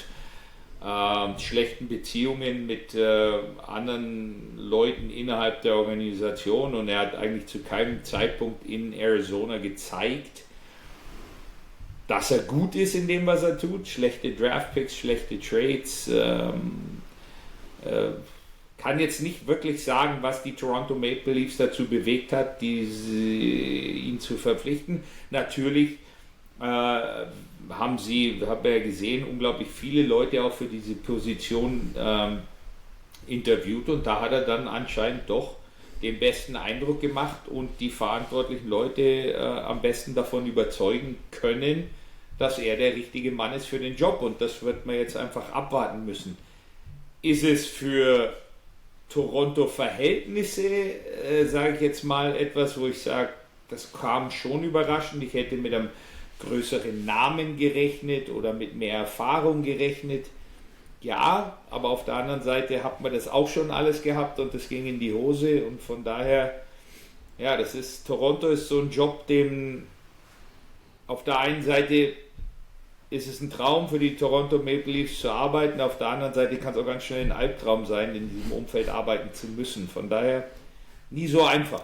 schlechten Beziehungen mit anderen Leuten innerhalb der Organisation, und er hat eigentlich zu keinem Zeitpunkt in Arizona gezeigt, dass er gut ist in dem, was er tut. Schlechte Draftpicks, schlechte Trades. Kann jetzt nicht wirklich sagen, was die Toronto Maple Leafs dazu bewegt hat, ihn zu verpflichten. Natürlich haben wir gesehen, unglaublich viele Leute auch für diese Position interviewt, und da hat er dann anscheinend doch den besten Eindruck gemacht und die verantwortlichen Leute am besten davon überzeugen können, dass er der richtige Mann ist für den Job, und das wird man jetzt einfach abwarten müssen. Ist es für Toronto-Verhältnisse, sage ich jetzt mal, etwas, wo ich sage, das kam schon überraschend. Ich hätte mit einem größeren Namen gerechnet oder mit mehr Erfahrung gerechnet. Ja, aber auf der anderen Seite hat man das auch schon alles gehabt und das ging in die Hose, und von daher, ja, Toronto ist so ein Job, dem auf der einen Seite ist es ein Traum für die Toronto Maple Leafs zu arbeiten, auf der anderen Seite kann es auch ganz schnell ein Albtraum sein, in diesem Umfeld arbeiten zu müssen. Von daher nie so einfach.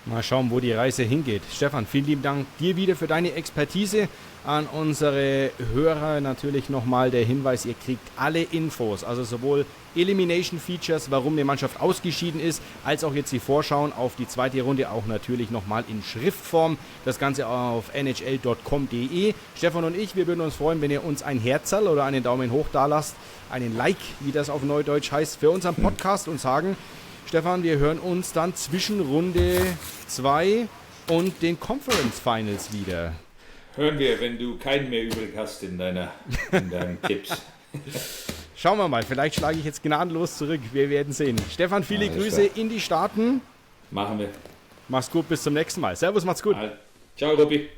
Mal schauen, wo die Reise hingeht. Stefan, vielen lieben Dank dir wieder für deine Expertise. An unsere Hörer natürlich nochmal der Hinweis, ihr kriegt alle Infos, also sowohl Elimination Features, warum die Mannschaft ausgeschieden ist, als auch jetzt die Vorschauen auf die zweite Runde, auch natürlich nochmal in Schriftform. Das Ganze auf nhl.com.de. Stefan und ich, wir würden uns freuen, wenn ihr uns ein Herzerl oder einen Daumen hoch da lasst, einen Like, wie das auf Neudeutsch heißt, für unseren Podcast und sagen, Stefan, wir hören uns dann zwischen Runde 2 und den Conference Finals wieder. Hören wir, wenn du keinen mehr übrig hast in deinen Tipps. Schauen wir mal, vielleicht schlage ich jetzt gnadenlos zurück. Wir werden sehen. Stefan, viele Grüße in die Staaten. Machen wir. Mach's gut, bis zum nächsten Mal. Servus, macht's gut. Ciao, Robby.